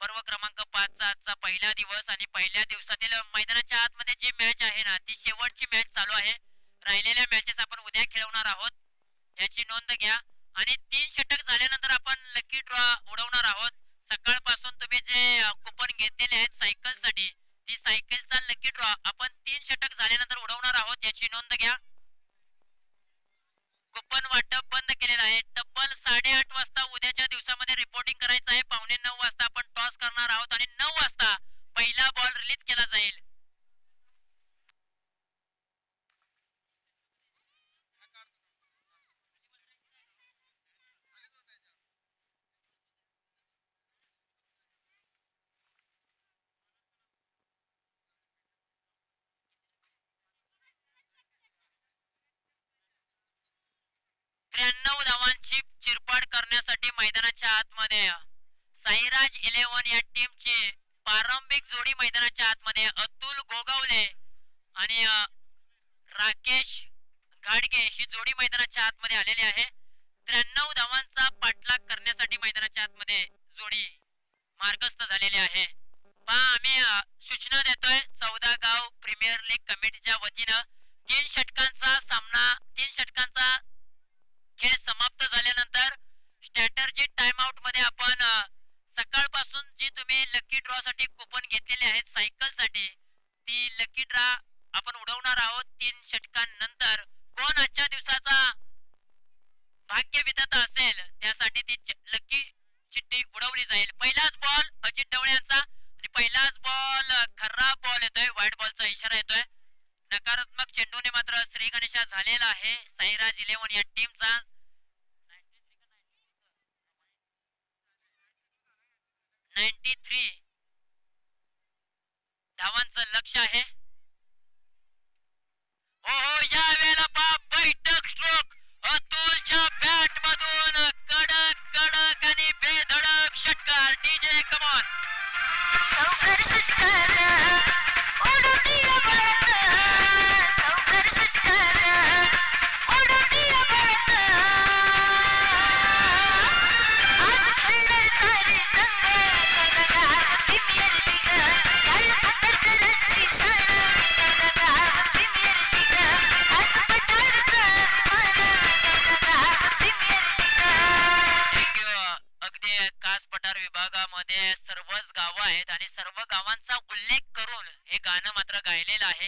पर्व क्रमांक 5 चा आजचा पहिला दिवस आणि पहिल्या दिवसातील मैदानाच्या आतमध्ये जी मॅच आहे ना ती शेवटची मॅच चालू आहे. राहिलेल्या मॅचेस आपण उद्या खेळवणार आहोत, याची नोंद घ्या. आणि 3 षटक झाल्यानंतर आपण लकी ड्रॉ उडवणार आहोत. सकाळपासून तुम्ही जे कुपन घेतलेले आहेत सायकलसाठी, ती सायकलचा लकी ड्रॉ आपण 3 षटक झाल्यानंतर उडवणार आहोत, याची नोंद घ्या. कुपन वाटप बंद केलेलं आहे. तब्बल 8:30 वाजता उद्याच्या दिवसामध्ये रिपोर्टिंग करायचं आहे. 8:45 वाजता आपण टॉस करणार आहोत आणि 9 वाजता पहिला बॉल रिलीज केला जाईल. 93 धावांची चिरपाड करण्यासाठी मैदानाच्या आतमध्ये साईराज 11 या टीमची प्रारंभिक जोडी मैदानाच्या आतमध्ये अतुल गोगावले आणि राकेश घाडगे ही जोडी मैदानाच्या आतमध्ये आलेली आहे. 93 धावांचा पाठलाग करण्यासाठी मैदानाच्या आतमध्ये जोडी मार्गस्थ झालेली आहे. पहा आम्ही सूचना देतोय 14 गाव प्रीमियर लीग कमिटीच्या वतीनं 3 षटकांचा सामना 3 षटकांचा खेळ समाप्त झाल्यानंतर स्ट्रॅटर्जी टाइम आउट मध्ये आपण सकाळपासून जी तुम्ही लकी ड्रॉ साठी कुपन घेतलेले आहेत सायकलसाठी, ती लकी ड्रॉ आपण उडवणार आहोत 3 षटकांनंतर. कोण आजच्या दिवसाचा भाग्य विधाता असेल त्यासाठी ती लकी चिठ्ठी उडवली जाईल. पहिलाच बॉल अजित ढवळे यांचा आणि पहिलाच बॉल खराब बॉल येतोय, व्हाईट बॉलचा इशारा येतोय. नकारात्मक चेंडूने मात्र श्री गणेशा झालेला आहे साईराज 11 या टीमचा. 93 धावांचं लक्ष आहे. हो या वेळेला बैठक स्ट्रोक अतुलच्या बॅट मधून कडक कडक आणि बेधडक षटकार. DJ come on. चौकार षटकार उडू दिया भारत, चौकार षटकार उडू दिया भारत. आज खेळणार सारे संघ, चौदा प्रीमियर लीग काल सातारकरांची शान. चौदा प्रीमियर लीग आज पठारचा अभिमान. चौदा प्रीमियर लीग. अगदी कास पठार विभागामध्ये सर्वच गावं आहेत आणि सर्व गावांचा उल्लेख करून हे गाणं मात्र गायलेलं आहे.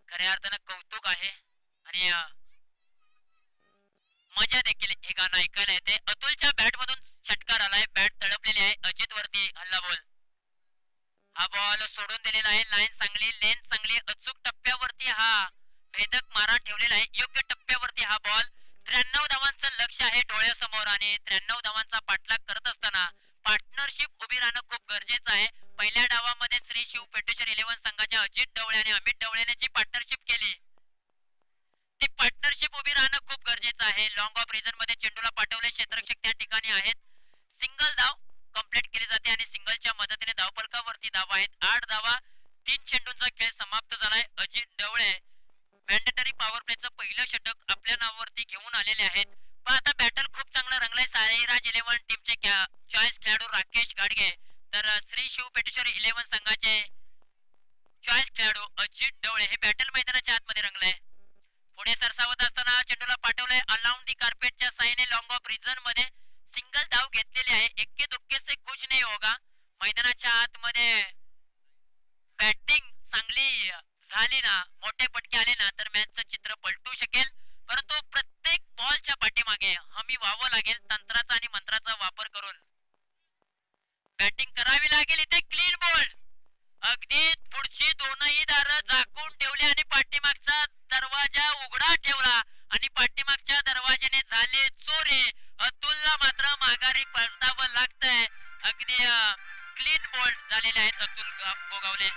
खऱ्या अर्थानं कौतुक आहे आणि मजा देखील हे गाणं ऐकायला येते. अतुलच्या बॅट मधून षटकार आलाय, बॅट तडपलेली आहे. अजित वरती हल्ला बॉल, हा बॉल सोडून दिलेला आहे. लाईन चांगली, लेन चांगली, अचूक टप्प्यावरती हा भेदक मारा ठेवलेला आहे. योग्य टप्प्यावरती हा बॉल. 93 धावांचं लक्ष आहे डोळ्यासमोर आणि 93 धावांचा पाठलाग करत असताना पार्टनरशिप उभी राहणं खूप गरजेचं आहे. पहिल्या डावामध्ये श्री शिव पेटेश्वर 11 संघाच्या अजित ढवळे आणि अमित ढवळेने जी पार्टनरशिप केली, ती पार्टनरशिप उभी राहणं खूप गरजेचं आहे. लॉंग ऑफ रिजन मध्ये चेंडूला पाठवले, क्षेत्ररक्षक त्या ठिकाणी आहेत. सिंगल धाव कंप्लीट केली जाते आणि सिंगलच्या मदतीने धावफलकावरती धावा आहेत. 8 धावा. 3 चेंडूंचा खेळ समाप्त झालाय. अजित ढवळे मॅन्डेटरी पॉवर प्लेचं पहिलं षटक आपल्या नावावरती घेऊन आलेले आहेत. पण आता बॅटल खूप चांगलं रंगलंय. साईराज 11 टीमचे चॉईस खेळाडू राकेश घाडगे तर श्री शिव पेटेश्वर 11 संघाचे चॉईस खेळाडू अजित ढवळे हे बॅटल मैदानाच्या आतमध्ये रंगलंय. पुढे सरसावत असताना चेंडूला पाठवलंय अलाउंड दी कार्पेटच्या साईने लॉंग ऑफ रिजन मध्ये सिंगल धाव घेतलेली आहे. एक्के दुक्के से कुछ नाही होगा. मैदानाच्या आतमध्ये बॅटिंग चांगली झाली ना, मोठे पटके आले ना तर मॅचचं चित्र पलटू शकेल. परंतु प्रत्येक बॉलच्या पाठीमागे हमी व्हावं लागेल. तंत्राचा आणि मंत्राचा वापर करून बॅटिंग करावी लागेल. इथे क्लीन बोल्ड, अगदी पुढची दोनही दारं झाकून ठेवली आणि पाठीमागचा दरवाजा उघडा ठेवला आणि पाठीमागच्या दरवाजाने झाले चोरी. अतुलला मात्र माघारी परतावं लागतंय. अगदी क्लीन बोल्ड झालेले आहेत अतुल गोगावले.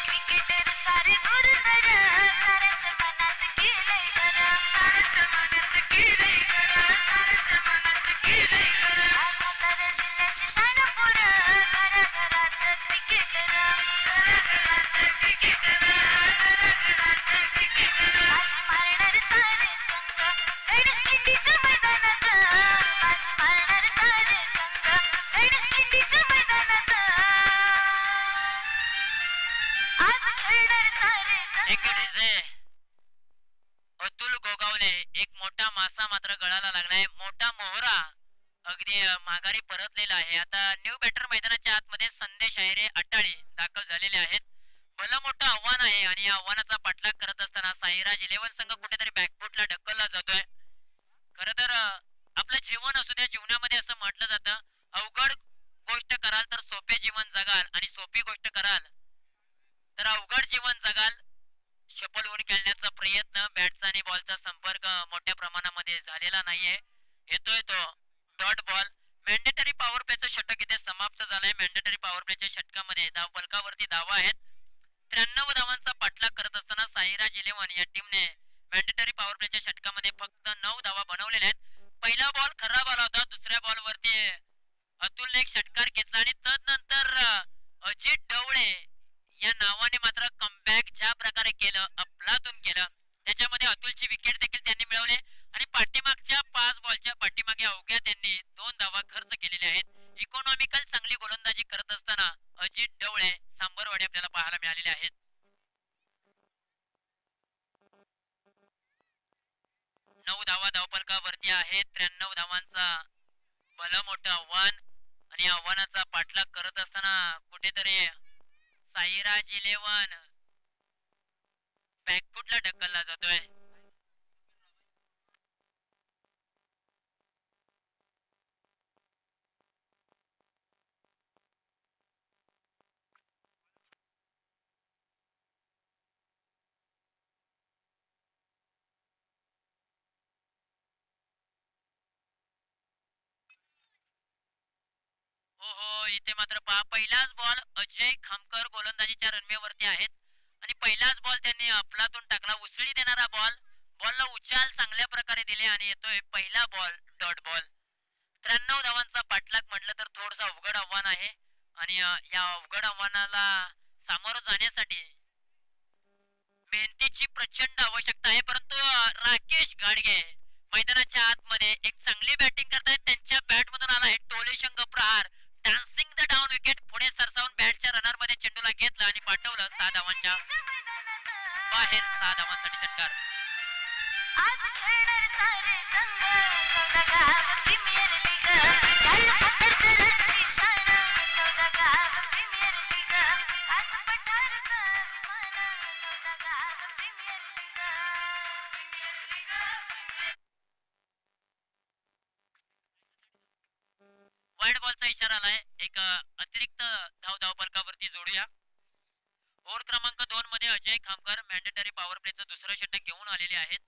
क्रिकेटर सारे धुरंधर, साऱ्यांच्या मनात गेलंय घर, साऱ्यांच्या मनात गेलंय घर, साऱ्यांच्या मनात गेलंय घर. सातारा जिल्ह्याची शान पोरं घराघरात मोहरा अगदी माघारी परतलेला आहे. आता न्यू बॅटर मैदानाच्या आतमध्ये संदेश अहिरे अट्टाळी दाखल झालेले आहेत. भलं मोठं आव्हान आहे आणि या आव्हानाचा पाठलाग करत असताना साईराज 11 संघ कुठेतरी बॅकफुटला ढकलला जातोय. खर तर आपलं जीवन असू द्या, जीवनामध्ये असं म्हटलं जातं, अवघड गोष्ट कराल तर सोपे जीवन जगाल आणि सोपी गोष्ट कराल तर अवघड जीवन जगाल. शपल होऊन खेळण्याचा प्रयत्न, बॅटचा आणि बॉलचा संपर्क मोठ्या प्रमाणामध्ये झालेला नाहीये. येतोय तो डॉट बॉल. मॅन्डेटरी पॉवर प्लेचं षटक इथे समाप्त झालंय. मॅन्डेटरी पॉवर प्लेच्या षटकामध्ये धाव फलकावरती धावा आहेत. 93 धावांचा पाठलाग करत असताना साईराज 11 या टीमने मॅन्डेटरी पॉवर प्लेच्या षटकामध्ये फक्त 9 धावा बनवलेल्या आहेत. पहिला बॉल खराब आला होता. दुसऱ्या बॉलवरती अतुलने एक षटकार घेतला आणि तदनंतर अजित ढवळे या नावाने मात्र कमबॅक ज्या प्रकारे केलं, अफलातून केलं, त्याच्यामध्ये अतुलची विकेट देखील त्यांनी मिळवले आणि पाठीमागच्या 5 बॉलच्या पाठीमागे अवघ्या त्यांनी 2 धावा खर्च केलेले आहेत. इकॉनॉमिकल चांगली गोलंदाजी करत असताना अजित ढवळे सांबरवाडी आपल्याला पाहायला मिळालेले आहेत. 9 धावा धावफलकावरती आहेत. 93 धावांचा भलं मोठं आव्हान आणि आव्हानाचा पाठलाग करत असताना कुठेतरी साईराज 11 बॅकफुटला ढकलला जातोय. हो हो, इथे मात्र पहा, पहिलाच बॉल अजय खामकर गोलंदाजीच्या रनवेवरती आहेत आणि पहिलाच बॉल त्यांनी अफलातून टाकला. उसळी देणारा बॉल, बॉलला उचाल चांगल्या प्रकारे दिले आणि येतोय पहिला बॉल डॉट बॉल. 93 धावांचा पाठलाग म्हटलं तर थोडस अवघड आव्हान आहे आणि या अवघड आव्हानाला सामोरं जाण्यासाठी मेहनतीची प्रचंड आवश्यकता आहे. परंतु राकेश गाडगे मैदानाच्या आतमध्ये एक चांगली बॅटिंग करतायत. त्यांच्या बॅट मधून आला आहे टोलेशंग प्रहार. डान्सिंग द डाऊन विकेट पुढे सरसावून बॅटच्या रनर मध्ये चेंडूला घेतलं आणि पाठवलं 6 धावांच्या बाहेर. 6 धावांसाठी षटकार. आज खेळणार सारे संघ 14 गाव प्रीमियर लीग. याला 77 शान 14 गाव प्रीमियर लीग. आज पठारचा विमान 14 गाव प्रीमियर लीग. वाईड बॉलचा इशारा आलाय. एक अतिरिक्त धावफलकावरती जोडूया. ओव्हर क्रमांक 2 मध्ये अजय खामकर मॅन्डेटरी पॉवर प्लेचं दुसरं षटक घेऊन आलेले आहेत.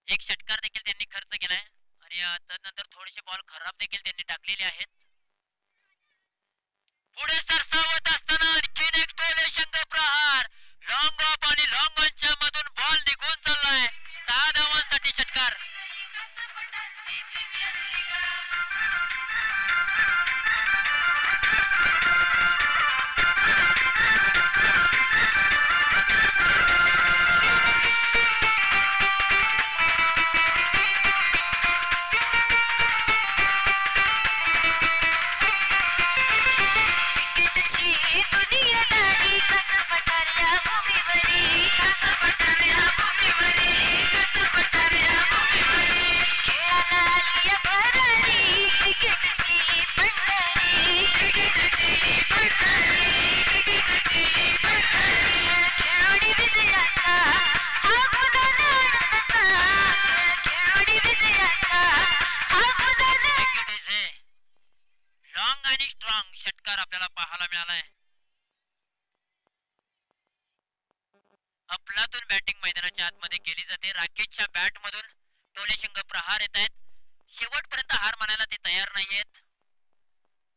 एक षटकार देखील त्यांनी खर्च केलाय आणि तदनंतर थोडेसे बॉल खराब देखील त्यांनी टाकलेले आहेत. पुढे सरसावत असताना आणखीन एक टोलेशंग प्रहार. लॉंग ऑफ आणि लॉंग ऑनच्या मधून बॉल निघून चाललाय. 6 धावांसाठी षटकार. लॉंग आणि स्ट्रॉंग षटकार आपल्याला पाहायला मिळालाय. अफलातून बॅटिंग मैदानाच्या आतमध्ये केली जाते. राकेशच्या बॅट मधून टोलेशंग प्रहार येत आहेत. शेवटपर्यंत हार मानायला ते तयार नाहीयेत.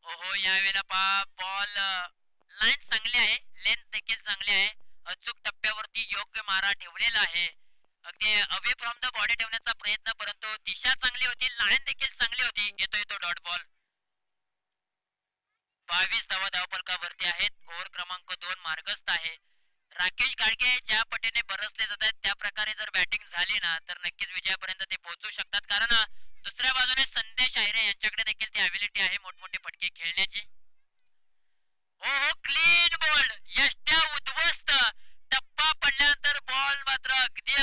ओहो, यावेळेला पहा, बॉल लाईन चांगली आहे, लेंथ देखील चांगली आहे. अचूक टप्प्यावरती योग्य मारा ठेवलेला आहे. अगदी अवे फ्रॉम द बॉडी ठेवण्याचा प्रयत्न, परंतु दिशा चांगली होती, लाईन देखील चांगली होती. येतो तो डॉट बॉल. 22 धावा धावफलकावरती आहेत. ओव्हर क्रमांक 2 मार्गस्थ आहे. राकेश गाडगे ज्या पटीने बरसले जात आहेत त्या प्रकारे जर बॅटिंग झाली ना तर नक्कीच विजयापर्यंत ते पोहोचू शकतात. कारण दुसऱ्या बाजूने संदेश अहिरे यांच्याकडे देखील ती ॲबिलिटी आहे मोठमोठे फटके खेळण्याची. हो, क्लीन बोल्ड. यष्ट्या उद्ध्वस्त. टप्पा पडल्यानंतर बॉल मात्र अगदी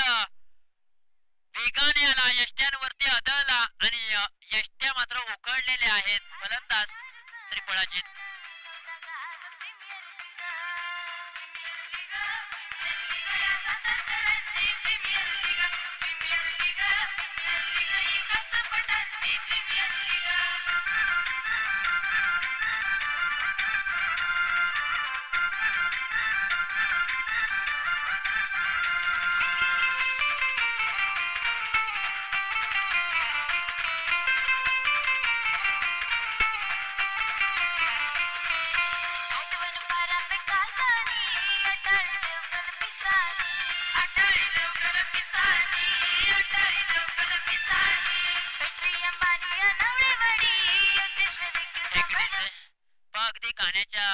वेगाने आला, यष्ट्यांवरती आदळला आणि यष्ट्या मात्र उखडलेल्या आहेत. फलंदाज त्रिफळाची. अगदी गाण्याच्या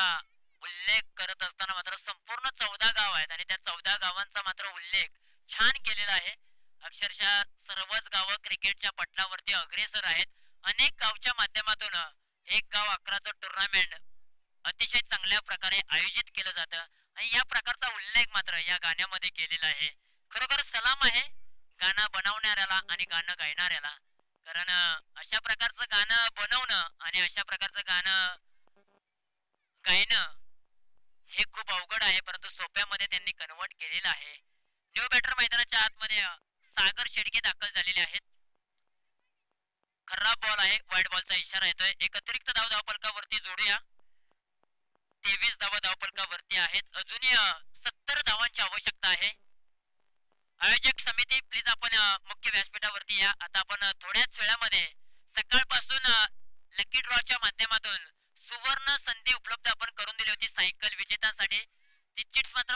उल्लेख करत असताना मात्र संपूर्ण 14 गाव आहेत आणि त्या 14 गावांचा मात्र उल्लेख छान केलेला आहे. अक्षरशः सर्वच गावं क्रिकेटच्या पटलावरती अग्रेसर आहेत. अनेक गावच्या माध्यमातून एक गाव 11चं टुर्नामेंट अतिशय चांगल्या प्रकारे आयोजित केलं जातं आणि या प्रकारचा उल्लेख मात्र या गाण्यामध्ये केलेला आहे. खरोखर सलाम आहे गाणं बनवणाऱ्याला आणि गाणं गायणाऱ्याला. कारण अशा प्रकारचं गाणं बनवणं आणि अशा प्रकारचं गाणं गायनं हे खूप अवघड आहे, परंतु सोप्यामध्ये त्यांनी कन्वर्ट केलेलं आहे. न्यू बॅटर मैदानाच्या आतमध्ये सागर शेडगे दाखल झालेले आहेत. खराब बॉल आहे, वाईट बॉलचा इशारा येतोय. एक अतिरिक्त धाव धावफलकावरती जोडूया. 23 धावा धावफलकावरती आहेत. अजूनही 70 धावांची आवश्यकता आहे. आयोजक समिती प्लीज आपण मुख्य व्यासपीठावरती या. आता आपण थोड्याच वेळामध्ये सकाळपासून लकी ड्रॉच्या माध्यमातून सुवर्ण संधी उपलब्ध आपण करून दिली होती सायकल विजेत्यांसाठी. ती चिट्स मात्र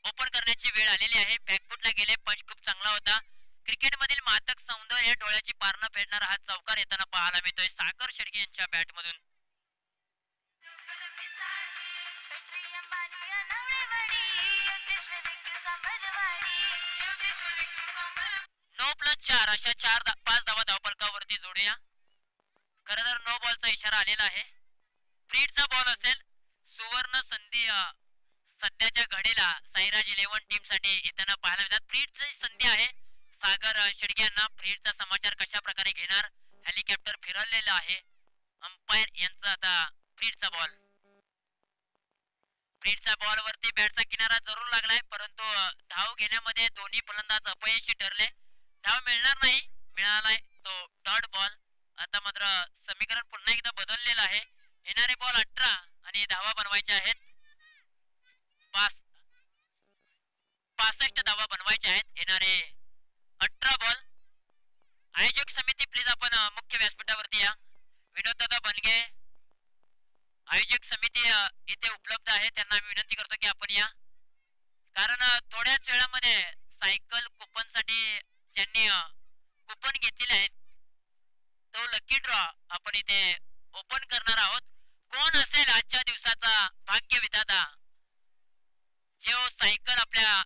ओपन करण्याची वेळ आलेली आहे. बॅकफुटला गेले, पंच खूप चांगला होता. क्रिकेट मधील मातक सौंदर्य डोळ्याची पारणं फेडणारा हा चौकार येताना पाहायला मिळतोय सागर शेडगे यांच्या बॅटमधून. नो प्लस 4 अशा 5 धावा धावफलकावरती जोडूया. खरं तर नो बॉलचा इशारा आलेला आहे. फ्रीडचा बॉल असेल. सुवर्ण संधी सध्याच्या घडीला साईराज 11 टीम साठी येताना पाहायला मिळतात. फ्रीडची संधी आहे सागर शेडगे यांना. फ्रीडचा समाचार कशा प्रकारे घेणार. हेलिकॉप्टर फिरवलेला आहे. अंपायर यांचा आता फ्रीडचा बॉल. फ्रीडचा बॉल वरती बॅटचा किनारा जरूर लागलाय, परंतु धाव घेण्यामध्ये दोन्ही फलंदाज अपयशी ठरले. धाव मिळणार नाही. मिळालाय तो डॉट बॉल. आता मात्र समीकरण पुन्हा एकदा बदललेलं आहे. येणारे बॉल 18 आणि धावा बनवायच्या आहेत. 65 धावा बनवायच्या आहेत. येणारे 18 बॉल. आयोजक समिती प्लीज आपण मुख्य व्यासपीठावरती या. विनोद दादा बनगे आयोजक समिती इथे उपलब्ध आहे. त्यांना मी विनंती करतो की आपण या. कारण थोड्याच वेळामध्ये सायकल कुपन साठी ज्यांनी कुपन घेतलेले आहेत तो लकी ड्रॉ आपण इथे ओपन करणार आहोत. कोण असेल आजच्या दिवसाचा भाग्य विधाता जो सायकल आपल्या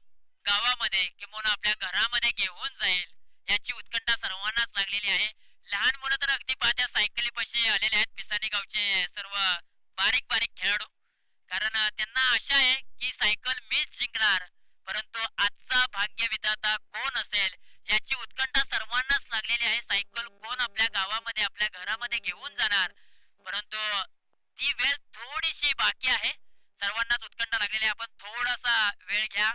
गावामध्ये किंवा आपल्या घरामध्ये घेऊन जाईल याची उत्कंठा सर्वांनाच लागलेली आहे. लहान मुलं तर अगदी पाहत्या सायकली पाशी आलेले आहेत. पिसानी गावचे सर्व बारीक बारीक खेळाडू. कारण त्यांना आशा आहे की सायकल मीच जिंकणार, परंतु आजचा भाग्य विधाता कोण असेल याची उत्कंठा सर्वांनाच लागलेली आहे. सायकल कोण आपल्या गावामध्ये आपल्या घरामध्ये घेऊन जाणार, परंतु ती वेळ थोडीशी बाकी आहे. सर्वांनाच उत्कंठा लागलेली आहे. आपण थोडासा वेळ घ्या,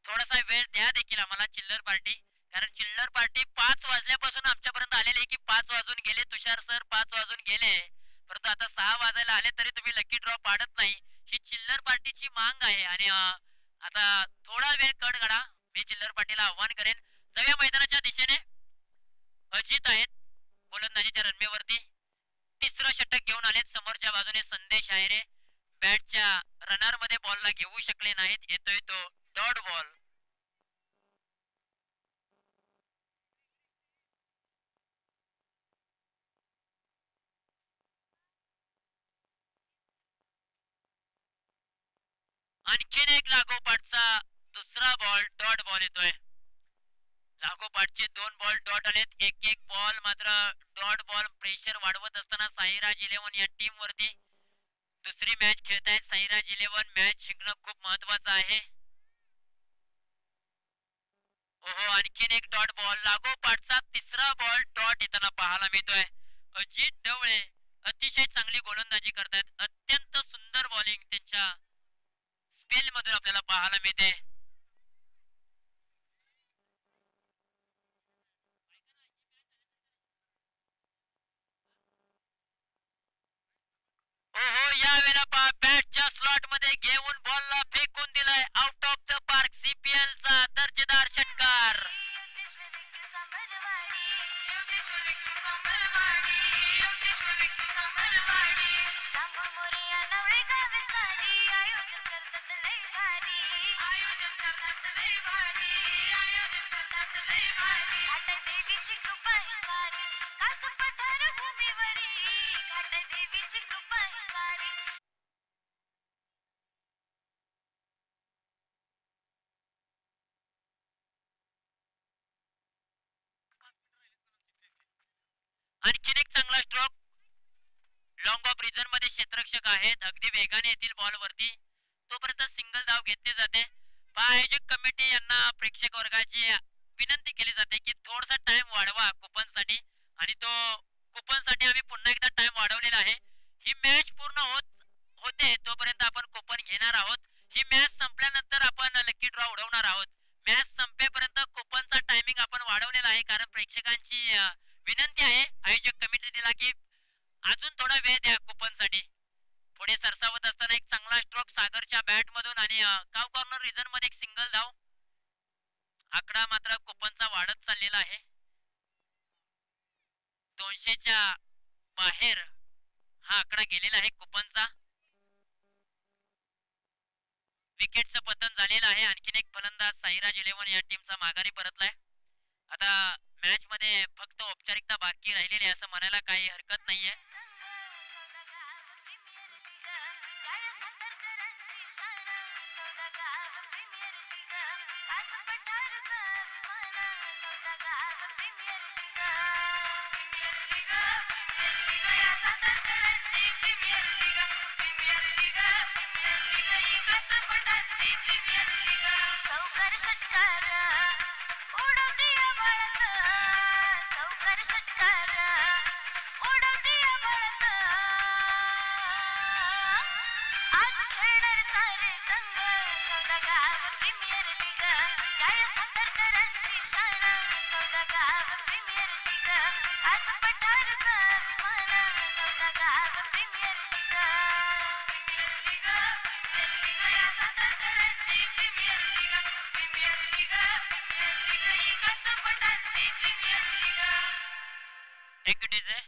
थोडासा वेळ द्या देखील आम्हाला चिल्लर पार्टी. कारण चिल्लर पार्टी 5 वाजल्यापासून आमच्यापर्यंत आलेली आहे की 5 वाजून गेले तुषार सर, 5 वाजून गेले, परंतु आता 6 वाजायला आले तरी तुम्ही लकी ड्रॉ पाडत नाही. ही चिल्लर पार्टीची मांग आहे आणि आता थोडा वेळ कट घडा. मी चिल्लर पार्टीला आव्हान करेन. जाऊया मैदानाच्या दिशेने. अजित आहेत गोलंदाजीच्या रनवेवरती. तिसरं षटक घेऊन आलेत. समोरच्या बाजूने संदेश आहे रे. बॅटच्या रनर मध्ये बॉलला घेऊ शकले नाहीत. येतोय तो डॉट बॉल. आणखीन एक लागोपाठचा दुसरा बॉल डॉट बॉल येतोय. लागोपाठचे 2 बॉल डॉट आलेत. एक बॉल मात्र डॉट बॉल. प्रेशर वाढवत असताना साईराज 11 या टीम वरती दुसरी मॅच खेळतायत. साईराज 11 मॅच जिंकणं खूप महत्वाचं आहे. ओहो, आणखीन एक डॉट बॉल लागोपाठचा तिसरा बॉल डॉट येताना पाहायला मिळतोय. अजित ढवळे अतिशय चांगली गोलंदाजी करतात. अत्यंत सुंदर बॉलिंग त्यांच्या स्पेल मधून आपल्याला पाहायला मिळते. ओहो, या वेळेला पहा बॅटच्या स्लॉट मध्ये घेऊन बॉलला फेकून दिलाय out of the park. CPL चा दर्जेदार षटकार. योगेश्वरी की सांबरवाडी, योगेश्वरी की सांबरवाडी, योगेश्वरी की सांबरवाडी. जांभूळ मोरया नवळे गावे सारी, आयोजन करतात लय भारी, आयोजन करतात लय भारी, आयोजन करतात लय भारी. घाट देवीची कृपा ही सारी, कास पठार भूमीवरी, घाट देवीची कृपा ही सारी. आणखीन एक चांगला स्ट्रोक. लॉंग ऑफ रिझन मध्ये क्षेत्ररक्षक आहेत, अगदी वेगाने येतील बॉल वरती. तोपर्यंत सिंगल धाव घेतली जाते. आयोजक कमिटी यांना प्रेक्षक वर्गाची विनंती केली जाते की थोडासा टाइम वाढवा कुपन साठी, आणि तो कुपन साठी आम्ही पुन्हा एकदा टाइम वाढवलेला आहे. ही मॅच पूर्ण होते तोपर्यंत आपण कुपन घेणार आहोत. ही मॅच संपल्यानंतर आपण लकी ड्रॉ उडवणार आहोत. मॅच संपेपर्यंत कुपनचा टायमिंग आपण वाढवलेला आहे, कारण प्रेक्षकांची विनंती आहे आयोजक कमिटीला की अजून थोडा वेळ द्या कुपन साठी. पुढे सरसावत असताना एक चांगला स्ट्रोक सागरच्या बॅट मधून, आणि काव कॉर्नर रिझन मध्ये एक सिंगल धाव. आकडा मात्र कुपनचा वाढत चाललेला आहे. 200च्या बाहेर हा आकडा गेलेला आहे कुपनचा. विकेटचं पतन झालेलं आहे. आणखीन एक फलंदाज साईराज 11 या टीमचा माघारी परतलाय. आता मॅच मध्ये फक्त औपचारिकता बाकी राहिलेली आहे असं म्हणायला काही हरकत नाहीये. चौकार षटकार उडवती बळत, चौकार षटकार उडवती बळत. आज खेळणार सारे संघ, 14 गाव प्रीमियर लीग, काय सातारकरांची शान. 14 गाव प्रीमियर लीग, आज पठारचा अभिमान. 14 गाव premier league, premier league, premier league या सातारकरांची premier league, premier league, premier league ही कसपटांची प्रीमियर लीग. एक डीजे.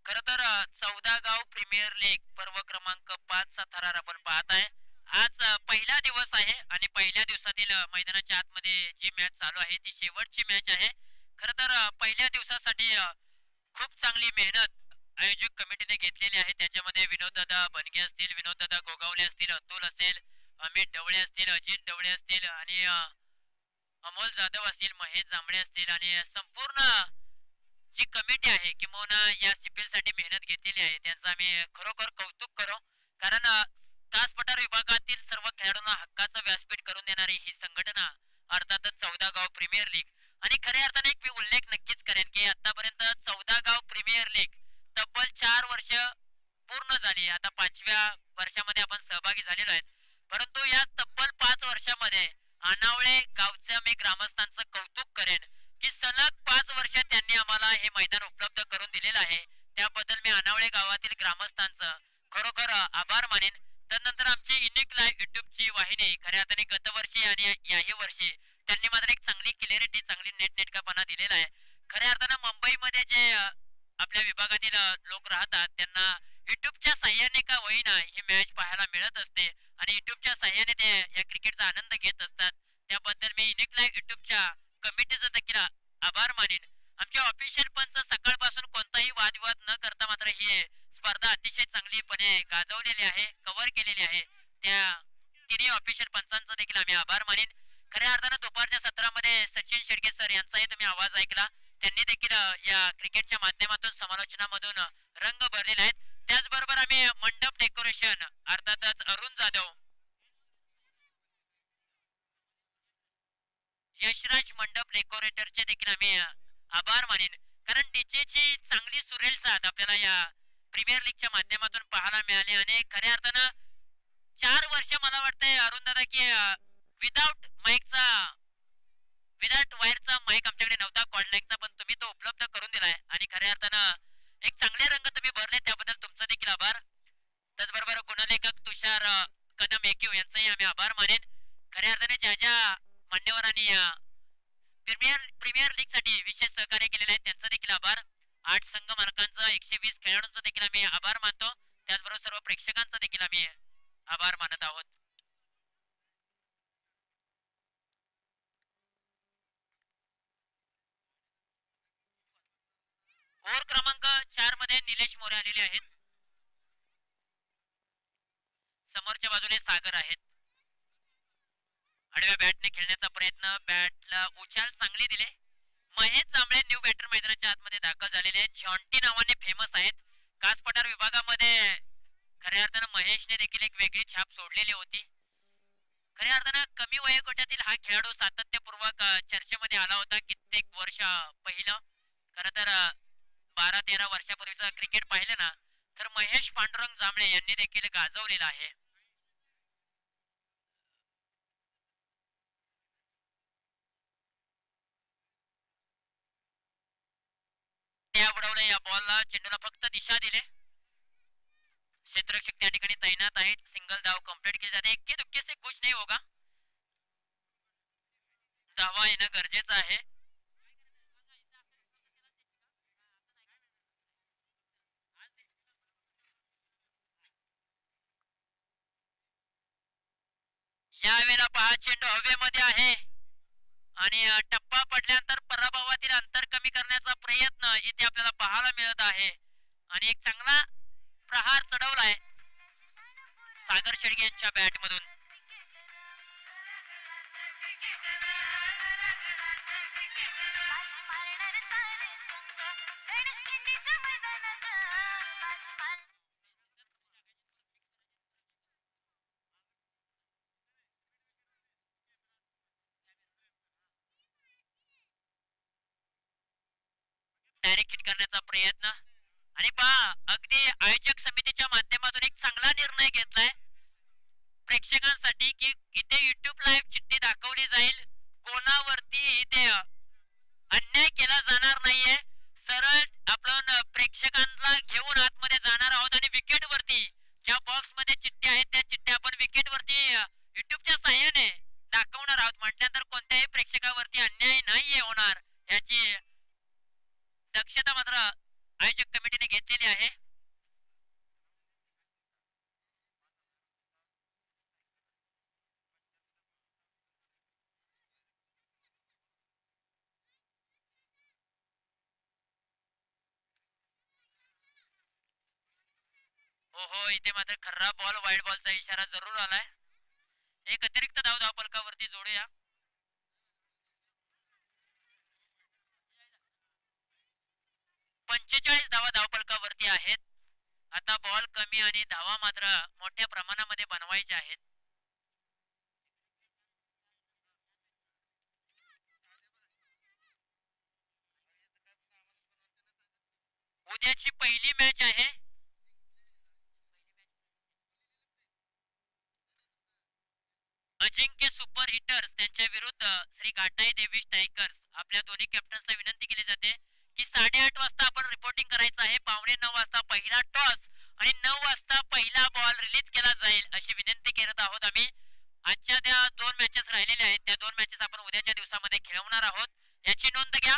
खर तर 14 गाव प्रीमियर लीग पर्व क्रमांक 5 चा थरार आपण पाहत आहे. आज पहिला दिवस आहे आणि पहिल्या दिवसातील मैदानाच्या आतमध्ये जी मॅच चालू आहे ती शेवटची मॅच आहे. खर तर पहिल्या दिवसासाठी खूप चांगली मेहनत आयोजक कमिटीने घेतलेली आहे. त्याच्यामध्ये विनोददादा बनगे असतील, विनोददादा गोगावले असतील, अतुल असेल, अमित ढवळे असतील, अजित ढवळे असतील, आणि अमोल जाधव असतील, महेश जांभळे असतील, आणि संपूर्ण जी कमिटी आहे किंवा या सीपीएल साठी मेहनत घेतलेली आहे त्यांचा आम्ही खरोखर कौतुक करू. कारण कास पठार विभागातील सर्व खेळाडूंना हक्काचं व्यासपीठ करून देणारी ही संघटना अर्थातच 14 गाव प्रीमियर लीग. आणि खऱ्या अर्थाने एक मी उल्लेख नक्कीच करेन की आतापर्यंत 14 गाव प्रीमियर लीग तब्बल 4 वर्ष पूर्ण झाली. आता 5व्या वर्षामध्ये आपण सहभागी झालेलो आहेत. परंतु या तब्बल 5 वर्षामध्ये अनावळे गावच्या मी ग्रामस्थांचं कौतुक करेन की सलग 5 वर्ष त्यांनी आम्हाला हे मैदान उपलब्ध करून दिलेलं आहे. त्याबद्दल मी अनावळे गावातील ग्रामस्थांचं खरोखर आभार मानेन. त्यानंतर आमची युनिक लाईव्ह युट्यूबची वाहिनी खऱ्या अर्थाने गतवर्षी आणि याही वर्षी त्यांनी मात्र एक चांगली क्लिअरिटी, चांगली नेटनेटकापणा दिलेला आहे. खऱ्या अर्थानं मुंबईमध्ये जे आपल्या विभागातील लोक राहतात त्यांना युट्यूबच्या साह्याने का होईना ही मॅच पाहायला मिळत असते, आणि युट्यूबच्या साह्याने ते या क्रिकेटचा आनंद घेत असतात. त्याबद्दल मी युनिक लाईव्ह युट्यूबच्या कमिटीचं देखील आभार मानेन. आमच्या ऑफिशियल पंच सकाळपासून कोणताही वादविवाद न करता मात्र ही स्पर्धा अतिशय चांगलीपणे गाजवलेली आहे, कव्हर केलेली आहे. त्या तिन्ही ऑफिशियल पंचांचा देखील आम्ही आभार मानेन. खऱ्या अर्थानं दुपारच्या सत्रामध्ये सचिन शेडगे सर यांचाही तुम्ही आवाज ऐकला. त्यांनी देखील या क्रिकेटच्या माध्यमातून समालोचनामधून रंग भरलेले आहेत. त्याचबरोबर आम्ही मंडप डेकोरेशन अर्थातच अरुण जाधव यशराज मंडप डेकोरेटरचे देखील आम्ही आभार मानेन. कारण डीजेची चांगली सुरेल साथ आपल्याला या प्रीमियर लीगच्या माध्यमातून पाहायला मिळाली आणि खऱ्या अर्थानं 4 वर्ष मला वाटतंय अरुण दादा की विदाउट माईकचा विदाउट वायरचा माईक आमच्याकडे नव्हता कॉर्डलाईनचा, पण तुम्ही तो उपलब्ध करून दिलाय आणि खऱ्या अर्थानं एक चांगले रंग तुम्ही भरले त्याबद्दल तुमचा देखील आभार. त्याचबरोबर गुणलेखक तुषार कदम एकयू यांचाही आम्ही आभार मानेन. खऱ्या अर्थाने ज्या ज्या मान्यवरांनी प्रीमियर लीग साठी विशेष सहकार्य केलेले आहे त्यांचा देखील आभार. 8 संघ मालकांचा 120 खेळाडूंचा देखील आम्ही आभार मानतो. त्याचबरोबर सर्व प्रेक्षकांचा देखील आम्ही आभार मानत आहोत. ओव्हर क्रमांक 4 मध्ये निलेश मोरे आलेले आहेत. समोरच्या बाजूने सागर आहेत. आडव्या बॅटने खेळण्याचा प्रयत्न, बॅटला उछाल चांगली दिले. महेश जांभळे न्यू बॅटर मैदानाच्या आतमध्ये दाखल झालेले आहेत. जॉन्टी नावाने फेमस आहेत. कास पठार विभागामध्ये खऱ्या अर्थानं महेशने देखील एक वेगळी छाप सोडलेली होती. खऱ्या अर्थानं कमी वयोगटातील हा खेळाडू सातत्यपूर्वक चर्चेमध्ये आला होता कित्येक वर्ष पहिलं. खरं तर 12-13 वर्षापूर्वीचं क्रिकेट पाहिलं ना तर महेश पांडुरंग जांभळे यांनी देखील गाजवलेलं आहे. त्या उडवले या बॉलला, चेंडूला फक्त दिशा दिले. क्षेत्ररक्षक त्या ठिकाणी तैनात आहेत. सिंगल धाव कंप्लीट केली जाते. इक्के दुक्के से कुछ नहीं होगा. धावा येणं गरजेचं आहे. यावेळेला पहा चेंडू हवेमध्ये आहे आणि टप्पा पडल्यानंतर पराभवातील अंतर कमी करण्याचा प्रयत्न इथे आपल्याला पाहायला मिळत आहे आणि एक चांगला प्रहार चढवलाय सागर शेडगे यांच्या बॅट मधून. डायरेक्ट हिट करण्याचा प्रयत्न आणि पहा अगदी आयोजक समितीच्या माध्यमातून एक चांगला निर्णय घेतलाय प्रेक्षकांसाठी की इथे युट्यूब लाईव्ह चिठ्ठी दाखवली जाईल. कोणावरती इथे अन्याय केला जाणार नाहीये. सरळ आपण प्रेक्षकांना घेऊन आतमध्ये जाणार आहोत आणि विकेट वरती ज्या बॉक्स मध्ये चिठ्ठी आहेत त्या चिठ्ठ्या आपण विकेट वरती युट्यूबच्या साहाय्याने दाखवणार आहोत. म्हटल्यानंतर कोणत्याही प्रेक्षकावरती अन्याय नाहीये होणार याची दक्षता मात्र आयोजक कमिटीने घेतलेली आहे. हो इथे मात्र खर्रा बॉल वाईड बॉलचा इशारा जरूर आलाय. एक अतिरिक्त धाव धावफलकावरती जोडूया. 45 धावा धावफलकावरती आहेत. आता बॉल कमी आणि धावा मात्र मोठ्या प्रमाणामध्ये बनवायच्या आहेत. उद्याची पहिली मॅच आहे. अजिंक्य सुपर हिटर्स त्यांच्या विरुद्ध श्री घाटाई देवी टायगर्स. आपल्या दोन्ही कॅप्टन्सला विनंती केली जाते की 8:30 वाजता आपण रिपोर्टिंग करायचं आहे. 8:45 वाजता पहिला टॉस आणि 9 वाजता पहिला बॉल रिलीज केला जाईल अशी विनंती करत आहोत आम्ही. आजच्या त्या 2 मॅचेस राहिलेल्या आहेत त्या 2 मॅचेस आपण उद्याच्या दिवसामध्ये खेळवणार आहोत याची नोंद घ्या.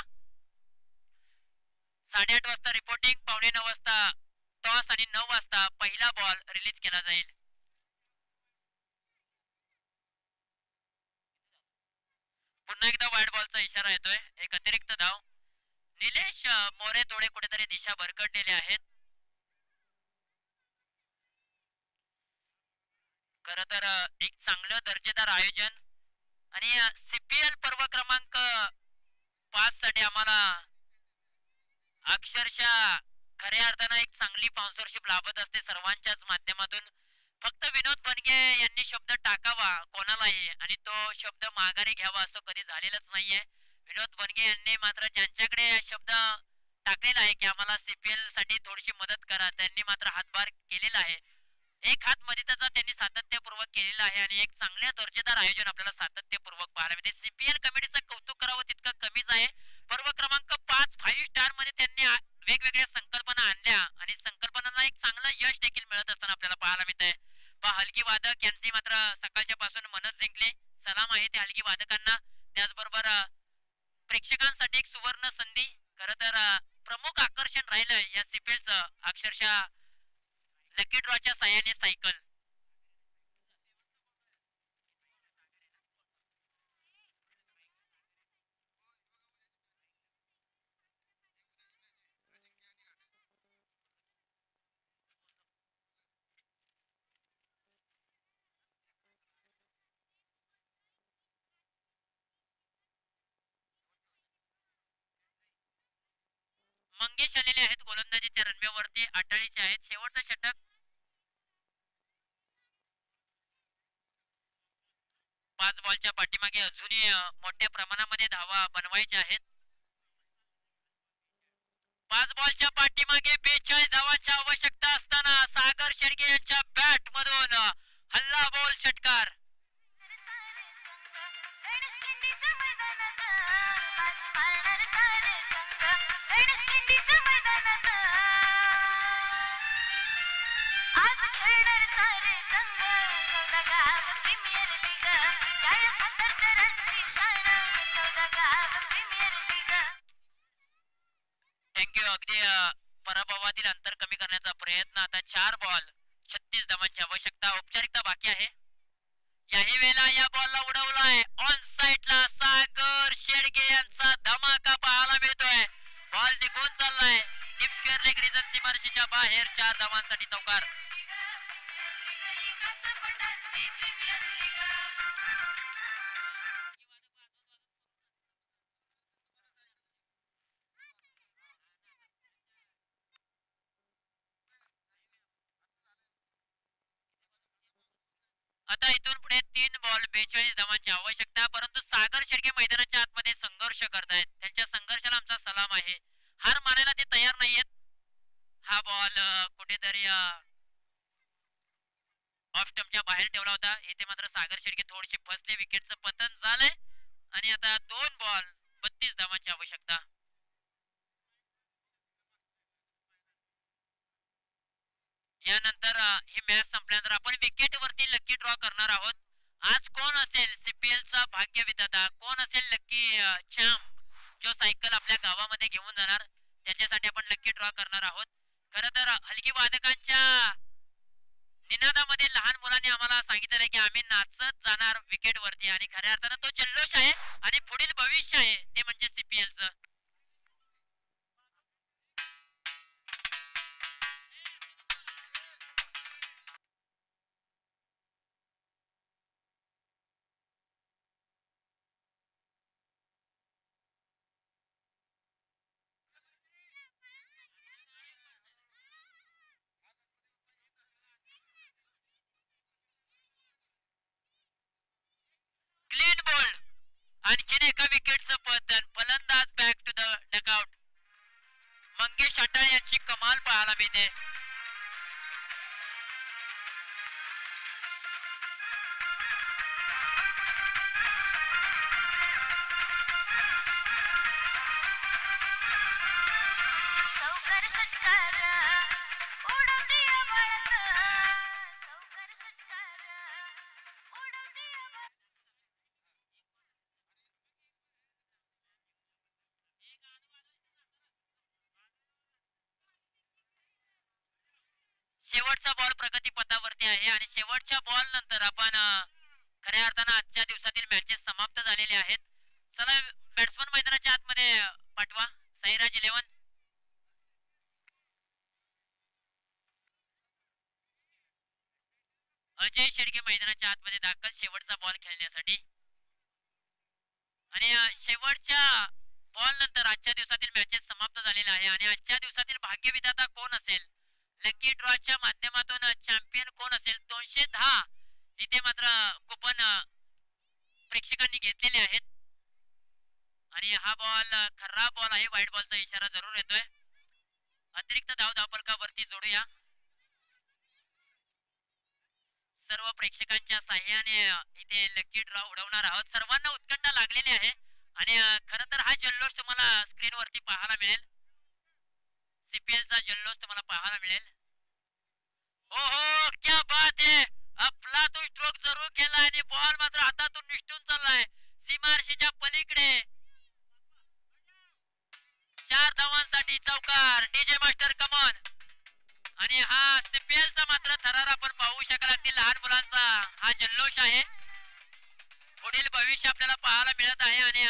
8:30 वाजता रिपोर्टिंग, 8:45 वाजता टॉस आणि 9 वाजता पहिला बॉल रिलीज केला जाईल. पुन्हा एकदा वाईड बॉलचा इशारा येतोय. एक अतिरिक्त धाव. निलेश मोरे थोडे कुठेतरी दिशा भरकटलेले आहेत. खर तर एक चांगलं दर्जेदार आयोजन आणि सीपीएल पर्व क्रमांक 5 साठी आम्हाला अक्षरशः खऱ्या अर्थानं एक चांगली स्पॉन्सरशिप लाभत असते सर्वांच्याच माध्यमातून. फक्त विनोद बनगे यांनी शब्द टाकावा कोणालाही आणि तो शब्द माघारी घ्यावा असं कधी झालेलंच नाहीये. विनोद बनगे यांनी मात्र ज्यांच्याकडे शब्द टाकलेला आहे की आम्हाला सीपीएल साठी थोडीशी मदत करा, त्यांनी मात्र हातभार केलेला आहे. एक हात मदतीचा त्यांनी सातत्यपूर्वक केलेला आहे आणि एक चांगल्या दर्जेदार आयोजन आपल्याला सातत्यपूर्वक पाहायला मिळते. सीपीएल कमिटीचं कौतुक करावं तितकं कमीच आहे. पर्व क्रमांक 5 5 स्टार मध्ये त्यांनी वेगवेगळ्या संकल्पना आणल्या आणि संकल्पनांना एक चांगलं यश देखील मिळत असताना आपल्याला पाहायला मिळतंय. हलगी वादक यांनी मात्र सकाळच्या पासून मनच जिंकले. सलाम आहे त्या हलगी वादकांना. त्याचबरोबर प्रेक्षकांसाठी एक सुवर्ण संधी. खरं तर प्रमुख आकर्षण राहिलं या सीपीएलचं अक्षरशः लकी ड्रॉच्या साह्याने सायकल. मंगेश आलेले आहेत गोलंदाजीच्या रनवेवरती. अटाळीचे आहेत. शेवटचं षटक. 5 बॉलच्या पाठीमागे अजूनही मोठ्या प्रमाणामध्ये धावा बनवायच्या आहेत. 5 बॉलच्या पाठीमागे 42 धावांची आवश्यकता असताना सागर शेडगे यांच्या बॅट मधून हल्ला बॉल षटकार. गणेश खिंडीच्या मैदानात बाजी मारणार सारे संघ. गणेश खिंडीच्या मैदानात आज खेळणार सारे संघ. 14 गाव प्रीमियर लीग या सातारकरांची शान. 14 गाव प्रीमियर लीग. थँक्यू. अगदी पराभवातील अंतर कमी करण्याचा प्रयत्न. आता 4 बॉल 36 धावांची आवश्यकता. औपचारिकता बाकी आहे. याही वेळेला या बॉलला उडवलाय ऑन साइडला सागर शेडगे यांचा धमाका पाहायला मिळतोय. बॉल निघून चाललाय डीप स्क्वेअर लेग रिजन सीमारेषेच्या बाहेर. 4 धावांसाठी चौकार. आता इथून पुढे 3 बॉल 42 धावांची आवश्यकता. परंतु सागर शेडगे मैदानाच्या आतमध्ये संघर्ष करतायत. त्यांच्या संघर्षाला आमचा सलाम आहे. हार मानायला ते तयार नाहीयेत. हा बॉल कुठेतरी ऑफ स्टंपच्या बाहेर ठेवला होता. इथे मात्र सागर शेडगे थोडेसे फसले. विकेटचं पतन झालंय आणि आता 2 बॉल 32 धावांची आवश्यकता. यानंतर ही मॅच संपल्यानंतर आपण विकेट वरती लकी ड्रॉ करणार आहोत. आज कोण असेल सीपीएल चा भाग्य विधाता, कोण असेल लकी चॅम्प जो सायकल आपल्या गावामध्ये घेऊन जाणार, त्याच्यासाठी आपण लकी ड्रॉ करणार आहोत. खरं तर हलगी वादकांच्या निनादामध्ये लहान मुलांनी आम्हाला सांगितलं की आम्ही नाचत जाणार विकेट वरती आणि खऱ्या अर्थानं तो जल्लोष आहे आणि पुढील भविष्य आहे ते म्हणजे सीपीएलचं. Clean bowled. आणखीन एका विकेटचं पतन. फलंदाज back to the dugout. Mangesh Atale यांची कमाल पाहायला मिळते. चौकार षटकार उडवती बाळक. चौकार षटकार उडवती बाळक. शेवटचा बॉल प्रगती पथावरती आहे आणि शेवटच्या बॉल नंतर आपण खऱ्या अर्थानं आजच्या दिवसातील मॅचेस समाप्त झालेले आहेत. चला बॅट्समन मैदानाच्या आतमध्ये पाठवा. साईराज 11. अजय शेडगे मैदानाच्या आतमध्ये दाखल शेवटचा बॉल खेळण्यासाठी. आणि शेवटच्या बॉल नंतर आजच्या दिवसातील मॅचेस समाप्त झालेला आहे आणि आजच्या दिवसातील भाग्यविधाता कोण असेल लकी ड्रॉच्या माध्यमातून चॅम्पियन कोण असेल 210 इथे मात्र कुपन प्रेक्षकांनी घेतलेले आहेत आणि हा बॉल खराब बॉल आहे. व्हाईट बॉलचा इशारा जरूर येतोय. अतिरिक्त धावफलकावरती जोडूया. सर्व प्रेक्षकांच्या साह्याने इथे लकी ड्रॉ उडवणार आहोत. सर्वांना उत्कंठा लागलेली आहे आणि खरं तर हा जल्लोष तुम्हाला स्क्रीनवरती पाहायला मिळेल. सीपीएलचा जल्लोष तुम्हाला पाहायला मिळेल. हो हो, क्या बात आहे. अफलातून स्ट्रोक जरूर केला आणि बॉल मात्र हातातून निष्ठून चाललाय सीमारेषेच्या पलीकडे. 4 धावांसाठी चौकार. DJ master come on. आणि हा सीपीएलचा मात्र थरार आपण पाहू शकाल. अगदी लहान मुलांचा हा जल्लोष आहे. पुढील भविष्य आपल्याला पाहायला मिळत आहे आणि